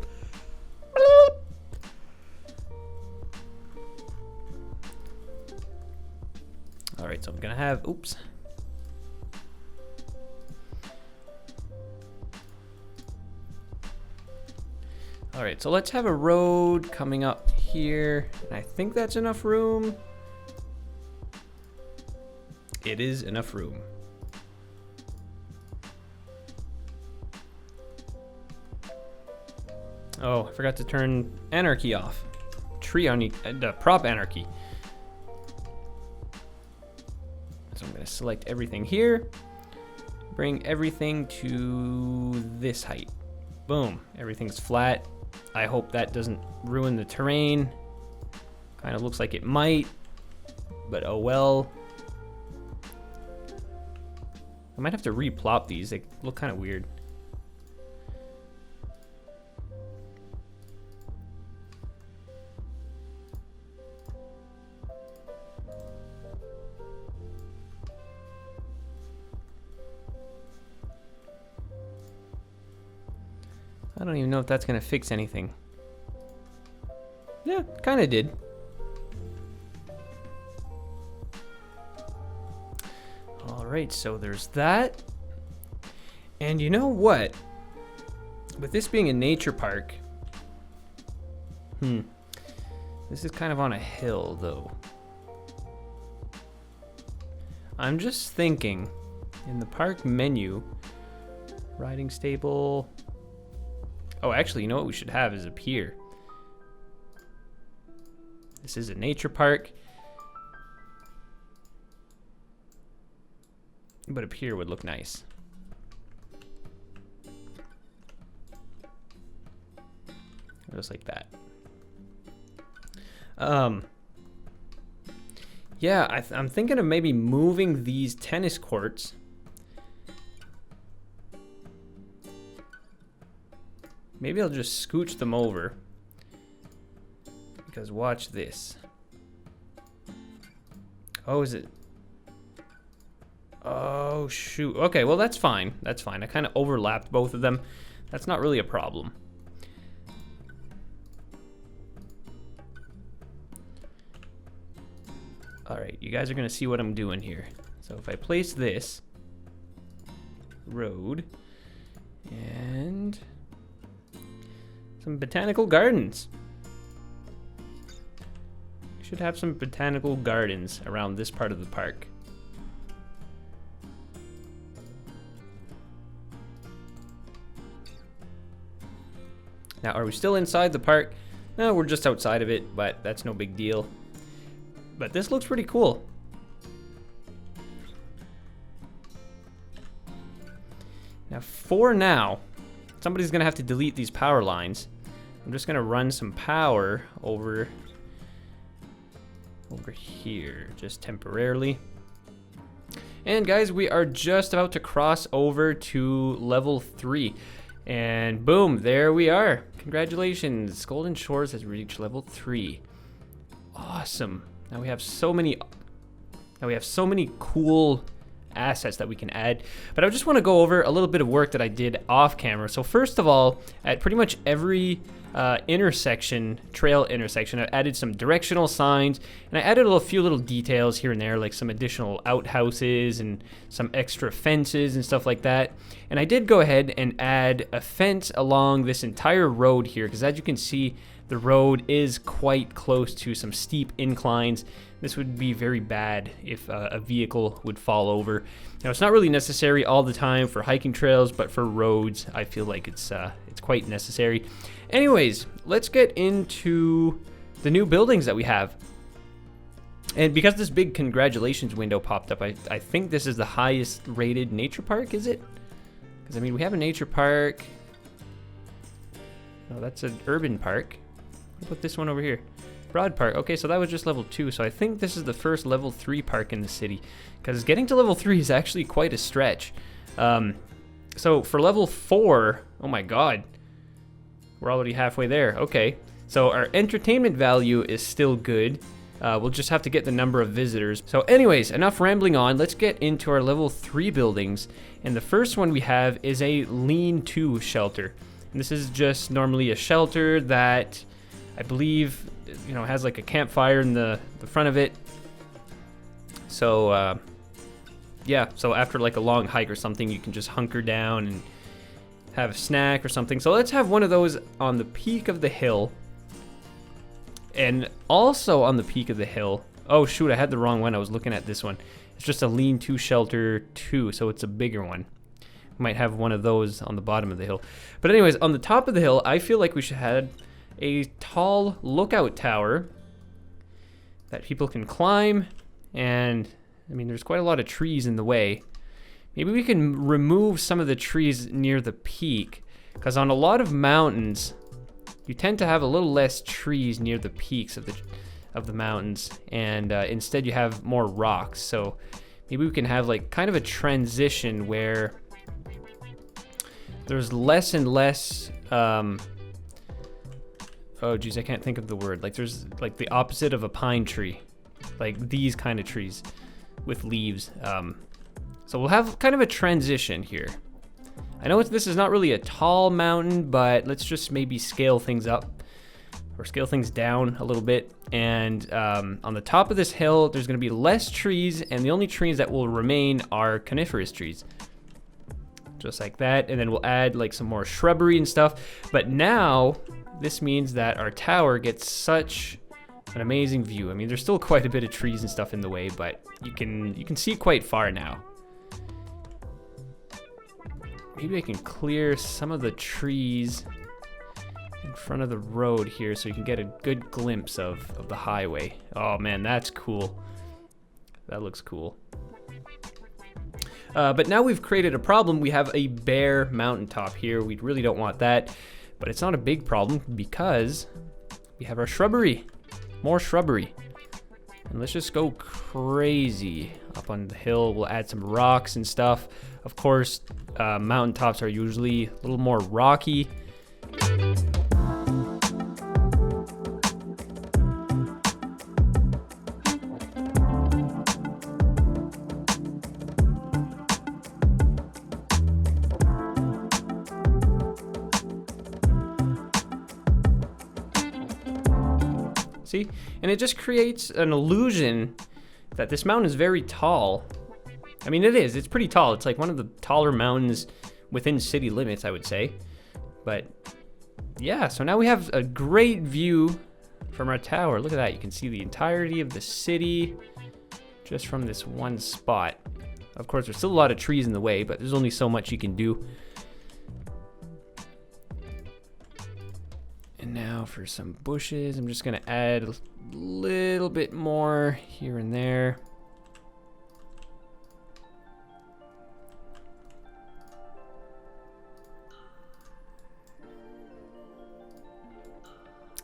All right, so I'm gonna have, oops. All right, so let's have a road coming up here. And I think that's enough room. It is enough room. Oh, I forgot to turn anarchy off. Prop anarchy. So I'm gonna select everything here. Bring everything to this height. Boom, everything's flat. I hope that doesn't ruin the terrain. Kind of looks like it might, but oh well. I might have to replop these. They look kind of weird. I don't even know if that's gonna fix anything. Yeah, kind of did. All right, so there's that. And you know what? With this being a nature park, this is kind of on a hill though. I'm just thinking in the park menu, riding stable. Oh, actually, you know what we should have is a pier. This is a nature park. But a pier would look nice. Just like that. Yeah, I'm thinking of maybe moving these tennis courts. Maybe I'll just scooch them over. Because watch this. Oh, is it? Oh, shoot. Okay, well, that's fine. That's fine. I kind of overlapped both of them. That's not really a problem. All right, you guys are going to see what I'm doing here. So if I place this road and some botanical gardens. Should have some botanical gardens around this part of the park. Now, are we still inside the park? No, we're just outside of it, but that's no big deal. But this looks pretty cool. Now, for now, somebody's gonna have to delete these power lines. I'm just gonna run some power over here, just temporarily. And guys, we are just about to cross over to level 3. And boom, there we are. Congratulations, Golden Shores has reached level 3. Awesome. Now we have so many cool assets that we can add, but I just want to go over a little bit of work that I did off camera. So first of all, at pretty much every trail intersection, I added some directional signs, and I added a few little details here and there, like some additional outhouses and some extra fences and stuff like that. And I did go ahead and add a fence along this entire road here, because as you can see, the road is quite close to some steep inclines. This would be very bad if a vehicle would fall over. Now, it's not really necessary all the time for hiking trails, but for roads, I feel like it's quite necessary. Anyways, let's get into the new buildings that we have. And because this big congratulations window popped up, I think this is the highest rated nature park, is it? Because, I mean, we have a nature park. No, that's an urban park. I'll put this one over here. Broad Park. Okay, so that was just level 2. So I think this is the first level 3 park in the city, because getting to level 3 is actually quite a stretch. So for level 4, oh my god, we're already halfway there. Okay, so our entertainment value is still good. We'll just have to get the number of visitors. So anyways, enough rambling on. Let's get into our level 3 buildings. And the first one we have is a lean-to shelter. And this is just normally a shelter that I believe, you know, has like a campfire in the front of it. So yeah, so after like a long hike or something, you can just hunker down and have a snack or something. So let's have one of those on the peak of the hill. And also on the peak of the hill, oh shoot, I had the wrong one. I was looking at this one. It's just a lean-to shelter 2, so it's a bigger one. Might have one of those on the bottom of the hill. But anyways, on the top of the hill, I feel like we should have a tall lookout tower that people can climb. And I mean, there's quite a lot of trees in the way. Maybe we can remove some of the trees near the peak, because on a lot of mountains, you tend to have a little less trees near the peaks of the mountains, and instead you have more rocks. So maybe we can have like kind of a transition where there's less and less, oh geez, I can't think of the word. Like there's like the opposite of a pine tree, like these kind of trees with leaves. So we'll have kind of a transition here. I know this is not really a tall mountain, but let's just maybe scale things up or scale things down a little bit. And on the top of this hill, there's going to be less trees, and the only trees that will remain are coniferous trees. Just like that. And then we'll add like some more shrubbery and stuff. But now this means that our tower gets such an amazing view. I mean, there's still quite a bit of trees and stuff in the way, but you can see quite far now. Maybe I can clear some of the trees in front of the road here so you can get a good glimpse of the highway. Oh man, that's cool. That looks cool. But now we've created a problem. We have a bare mountaintop here. We really don't want that, but it's not a big problem because we have our shrubbery. More shrubbery. And let's just go crazy up on the hill. We'll add some rocks and stuff. Of course, mountaintops are usually a little more rocky. See? And it just creates an illusion that this mountain is very tall. I mean, it is. It's pretty tall. It's like one of the taller mountains within city limits, I would say. But yeah, so now we have a great view from our tower. Look at that. You can see the entirety of the city just from this one spot. Of course, there's still a lot of trees in the way, but there's only so much you can do. And now for some bushes, I'm just going to add a little bit more here and there.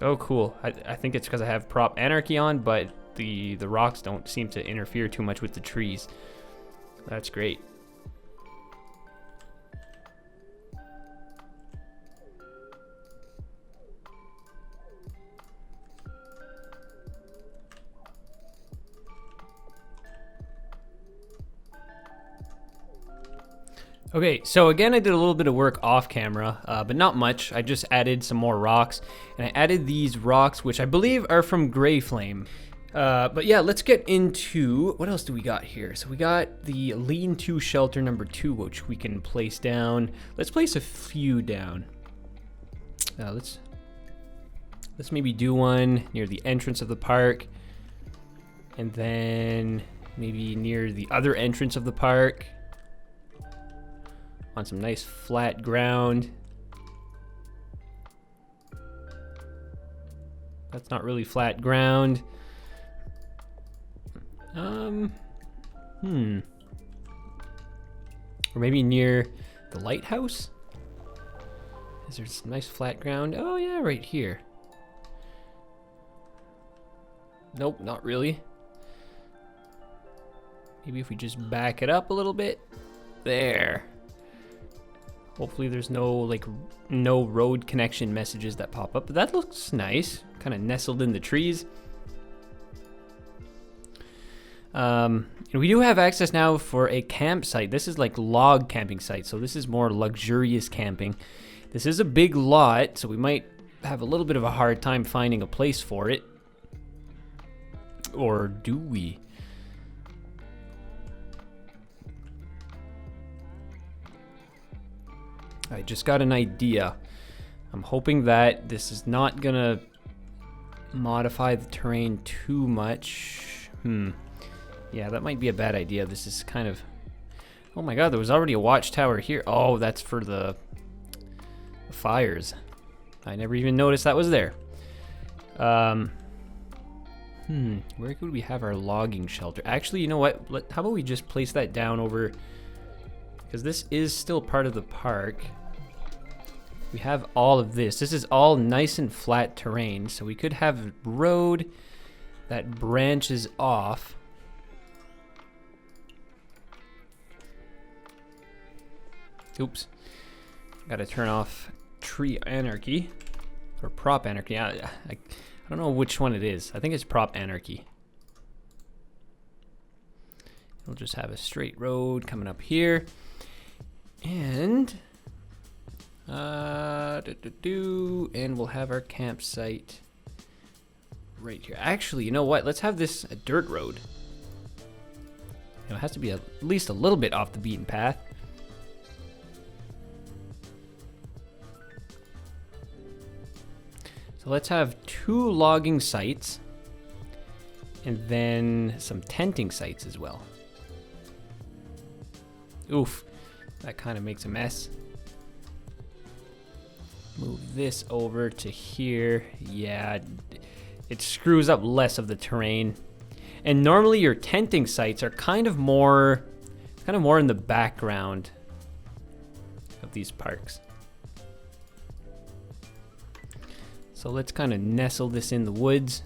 Oh, cool. I think it's because I have prop anarchy on, but the rocks don't seem to interfere too much with the trees. That's great. Okay, so again, I did a little bit of work off camera, but not much. I just added some more rocks, and I added these rocks, which I believe are from Gray Flame. But yeah, let's get into, what else do we got here? So we got the lean-to shelter number 2, which we can place down. Let's place a few down. Let's maybe do one near the entrance of the park, and then maybe near the other entrance of the park. On some nice flat ground. That's not really flat ground. Or maybe near the lighthouse? Is there some nice flat ground? Oh yeah, right here. Nope, not really. Maybe if we just back it up a little bit. There. Hopefully there's no road connection messages that pop up, but that looks nice, kind of nestled in the trees. And we do have access now for a campsite. This is like log camping site, so this is more luxurious camping. This is a big lot, so we might have a little bit of a hard time finding a place for it. Or do we? I just got an idea. I'm hoping that this is not gonna modify the terrain too much. Yeah, that might be a bad idea. This is kind of... Oh my god, there was already a watchtower here. Oh, that's for the fires. I never even noticed that was there. Where could we have our logging shelter? Actually, you know what? How about we just place that down over... Because this is still part of the park. We have all of this. This is all nice and flat terrain, so we could have a road that branches off. Oops. Gotta turn off tree anarchy. Or prop anarchy. I don't know which one it is. I think it's prop anarchy. We'll just have a straight road coming up here. And... and we'll have our campsite right here. Actually, you know what? Let's have this a dirt road. It has to be at least a little bit off the beaten path. So let's have 2 logging sites and then some tenting sites as well. Oof, that kind of makes a mess. Move this over to here. Yeah, it screws up less of the terrain. And normally your tenting sites are kind of more in the background of these parks. So let's kind of nestle this in the woods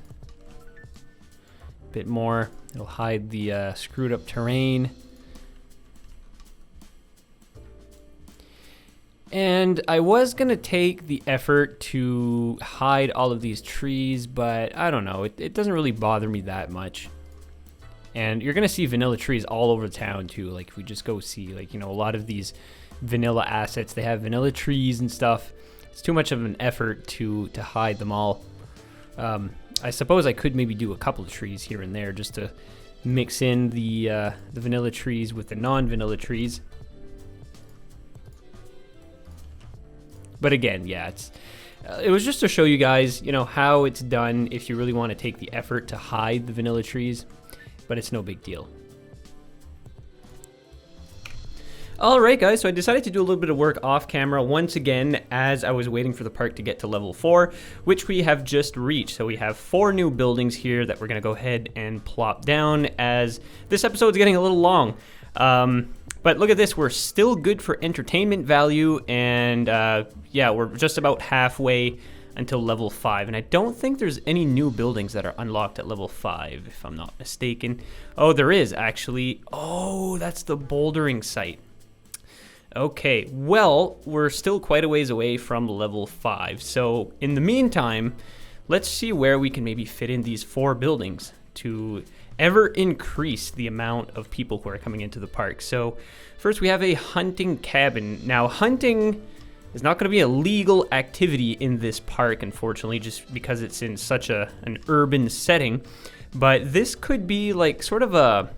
a bit more. It'll hide the screwed up terrain. And I was gonna take the effort to hide all of these trees, but I don't know, it doesn't really bother me that much. And you're gonna see vanilla trees all over town too. Like if we just go see, like, you know, a lot of these vanilla assets, they have vanilla trees and stuff. It's too much of an effort to hide them all. I suppose I could maybe do a couple of trees here and there just to mix in the vanilla trees with the non-vanilla trees. But again, yeah, it was just to show you guys, you know, how it's done if you really want to take the effort to hide the vanilla trees, but it's no big deal. Alright guys, so I decided to do a little bit of work off camera once again as I was waiting for the park to get to level 4, which we have just reached. So we have 4 new buildings here that we're going to go ahead and plop down as this episode's getting a little long. But look at this, we're still good for entertainment value, and yeah, we're just about halfway until level 5. And I don't think there's any new buildings that are unlocked at level 5, if I'm not mistaken. Oh, there is actually. Oh, that's the bouldering site. Okay, well, we're still quite a ways away from level 5. So in the meantime, let's see where we can maybe fit in these 4 buildings to ever increase the amount of people who are coming into the park. So first we have a hunting cabin. Now hunting is not going to be a legal activity in this park, unfortunately, just because it's in such an urban setting. But this could be like sort of a,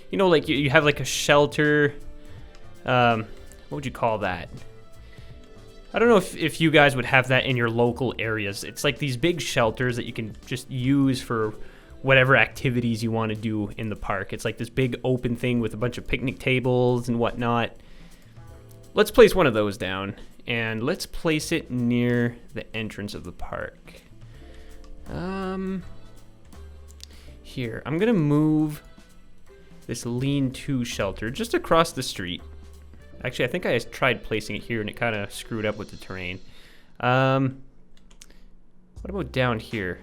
you know, like you have like a shelter. What would you call that? I don't know if you guys would have that in your local areas. It's like these big shelters that you can just use for whatever activities you want to do in the park. It's like this big open thing with a bunch of picnic tables and whatnot. Let's place one of those down, and let's place it near the entrance of the park. Here, I'm gonna move this lean-to shelter just across the street. Actually, I think I tried placing it here and it kind of screwed up with the terrain. What about down here?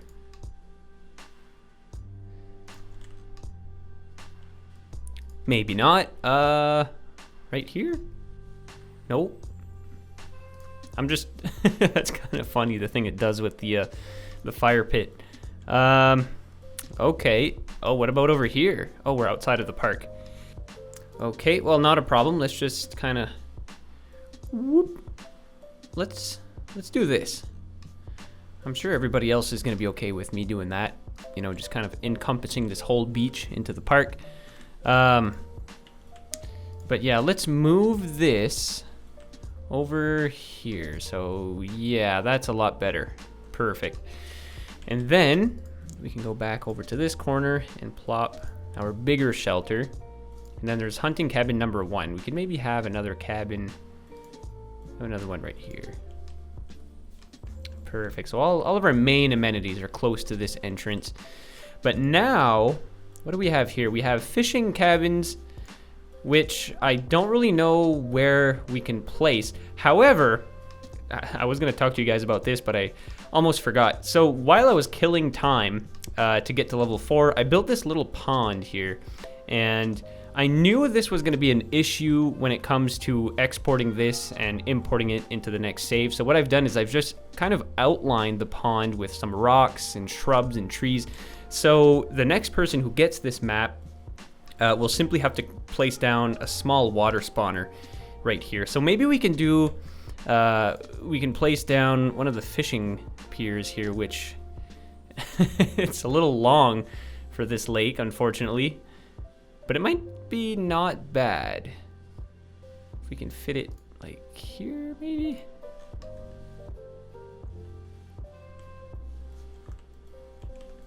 Maybe not. Right here? Nope. I'm just... That's kind of funny, the thing it does with the fire pit. Okay. Oh, what about over here? Oh, we're outside of the park. Okay, well, not a problem. Let's just kind of... Whoop. Let's do this. I'm sure everybody else is going to be okay with me doing that. You know, just kind of encompassing this whole beach into the park. But yeah, let's move this over here. So yeah, that's a lot better. Perfect. And then we can go back over to this corner and plop our bigger shelter. And then there's hunting cabin number 1. We could maybe have another cabin, another one right here. Perfect. So all of our main amenities are close to this entrance. But now, what do we have here? We have fishing cabins, which I don't really know where we can place. However, I was going to talk to you guys about this, but I almost forgot. So while I was killing time to get to level 4, I built this little pond here. And I knew this was going to be an issue when it comes to exporting this and importing it into the next save. So what I've done is I've just kind of outlined the pond with some rocks and shrubs and trees. So the next person who gets this map will simply have to place down a small water spawner right here. So maybe we can do, we can place down one of the fishing piers here, which it's a little long for this lake, unfortunately. But it might be not bad. If we can fit it like here, maybe?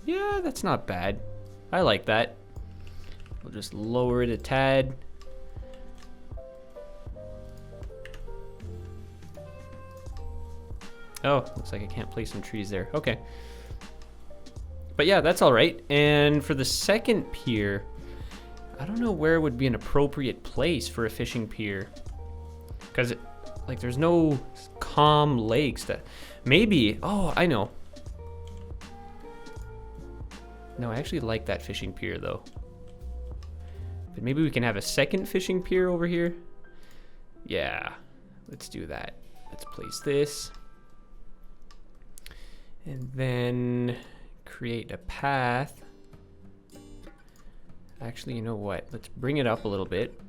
Yeah, that's not bad. I like that. We'll just lower it a tad. Oh, looks like I can't place some trees there. Okay. But yeah, that's all right. And for the second pier, I don't know where would be an appropriate place for a fishing pier, because like there's no calm lakes that maybe. Oh, I know. No, I actually like that fishing pier though. But maybe we can have a second fishing pier over here. Yeah, let's do that. Let's place this, and then create a path. Actually, you know what? Let's bring it up a little bit.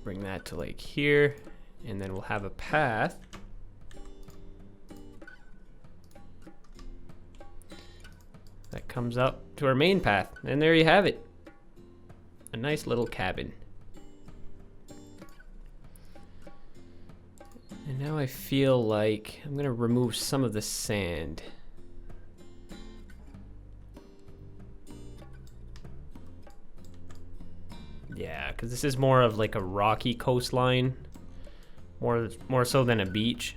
Bring that to like here, and then we'll have a path. That comes up to our main path. And there you have it. A nice little cabin. And now I feel like I'm gonna remove some of the sand. Yeah, because this is more of like a rocky coastline, more so than a beach.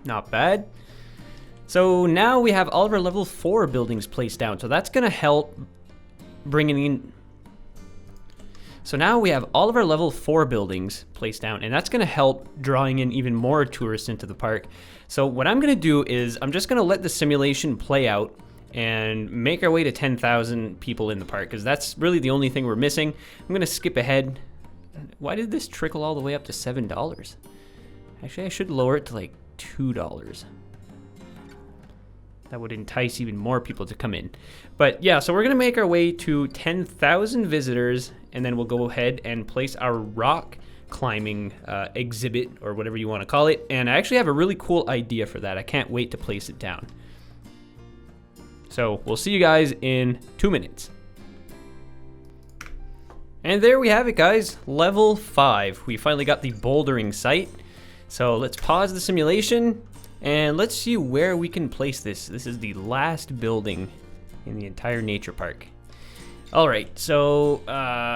Not bad. So now we have all of our level 4 buildings placed down. So that's going to help bringing in. So now we have all of our level 4 buildings placed down, and that's going to help drawing in even more tourists into the park. So what I'm going to do is I'm just going to let the simulation play out and make our way to 10,000 people in the park, because that's really the only thing we're missing. I'm going to skip ahead. Why did this trickle all the way up to $7? Actually, I should lower it to like $2. That would entice even more people to come in. But yeah, so we're gonna make our way to 10,000 visitors, and then we'll go ahead and place our rock climbing exhibit, or whatever you want to call it. And I actually have a really cool idea for that. I can't wait to place it down. So we'll see you guys in 2 minutes. And there we have it, guys. Level 5. We finally got the bouldering site. So let's pause the simulation and let's see where we can place this. This is the last building in the entire nature park. All right, so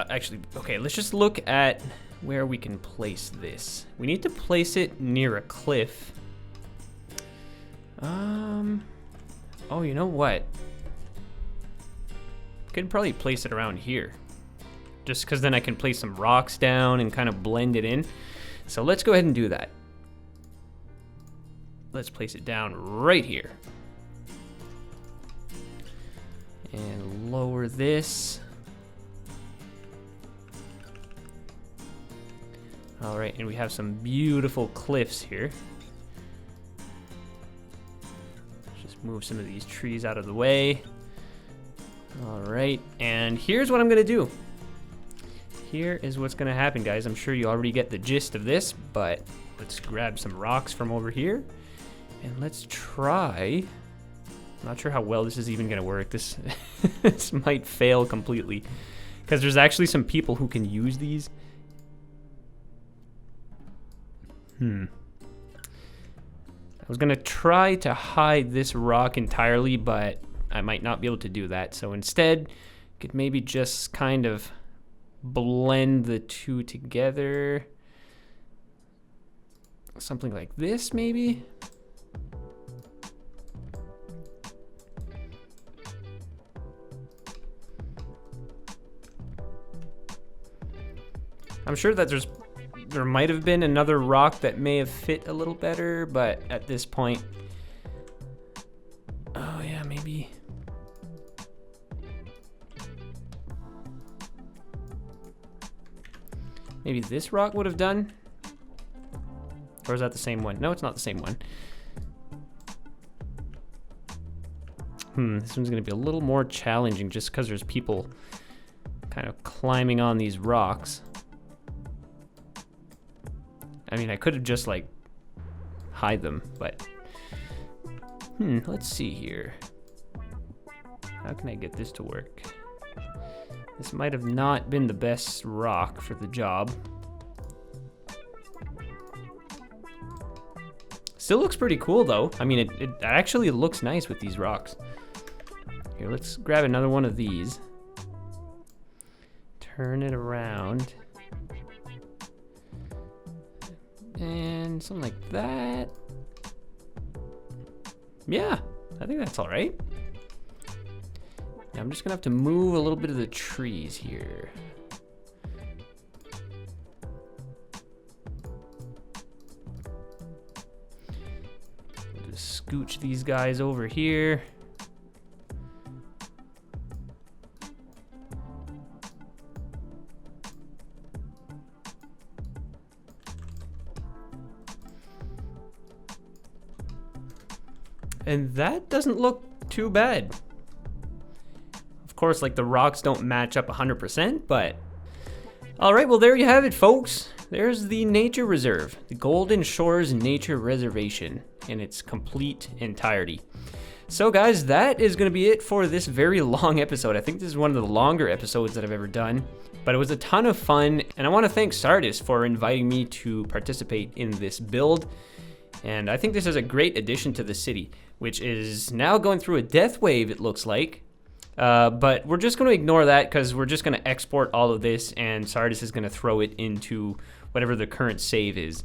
actually, okay, let's just look at where we can place this. We need to place it near a cliff. Oh, you know what? Could probably place it around here, just because then I can place some rocks down and kind of blend it in. So let's go ahead and do that. Let's place it down right here. And lower this. All right, and we have some beautiful cliffs here. Just move some of these trees out of the way. All right, and here's what I'm gonna do. Here is what's gonna happen, guys. I'm sure you already get the gist of this, but let's grab some rocks from over here and let's try. I'm not sure how well this is even gonna work. This this might fail completely because there's actually some people who can use these. I was gonna try to hide this rock entirely, but I might not be able to do that. So instead, could maybe just kind of blend the two together. Something like this, maybe. I'm sure that there might have been another rock that may have fit a little better, but at this point, oh yeah, maybe. Maybe this rock would have done? Or is that the same one? No, it's not the same one. This one's gonna be a little more challenging just because there's people kind of climbing on these rocks. I mean, I could have just like hide them, but let's see here. How can I get this to work? This might have not been the best rock for the job. Still looks pretty cool though. I mean, it actually looks nice with these rocks. Here, let's grab another one of these. Turn it around. And something like that. Yeah, I think that's all right. Now I'm just gonna have to move a little bit of the trees here. Just scooch these guys over here. And that doesn't look too bad. Of course, like the rocks don't match up 100%, but all right, well, there you have it, folks. There's the nature reserve, the Golden Shores Nature Reservation in its complete entirety. So guys, that is gonna be it for this very long episode. I think this is one of the longer episodes that I've ever done, but it was a ton of fun. And I wanna thank Sardis for inviting me to participate in this build. And I think this is a great addition to the city, which is now going through a death wave, it looks like. But we're just going to ignore that because we're just going to export all of this and Sardis is going to throw it into whatever the current save is.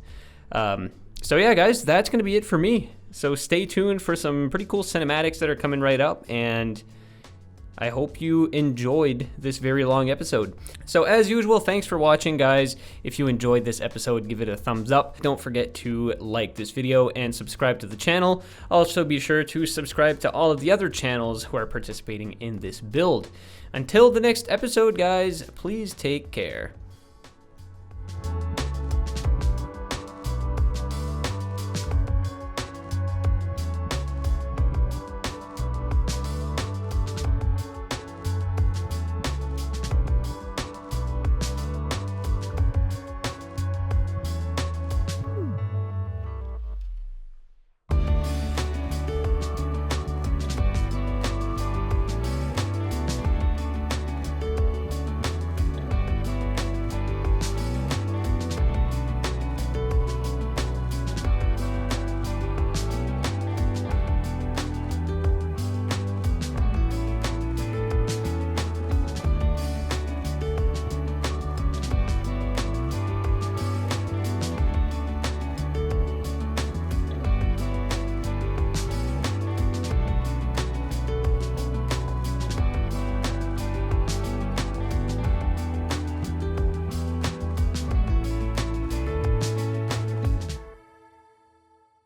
So yeah, guys, that's going to be it for me. So stay tuned for some pretty cool cinematics that are coming right up, and I hope you enjoyed this very long episode. So as usual, thanks for watching, guys. If you enjoyed this episode, give it a thumbs up. Don't forget to like this video and subscribe to the channel. Also be sure to subscribe to all of the other channels who are participating in this build. Until the next episode, guys, please take care.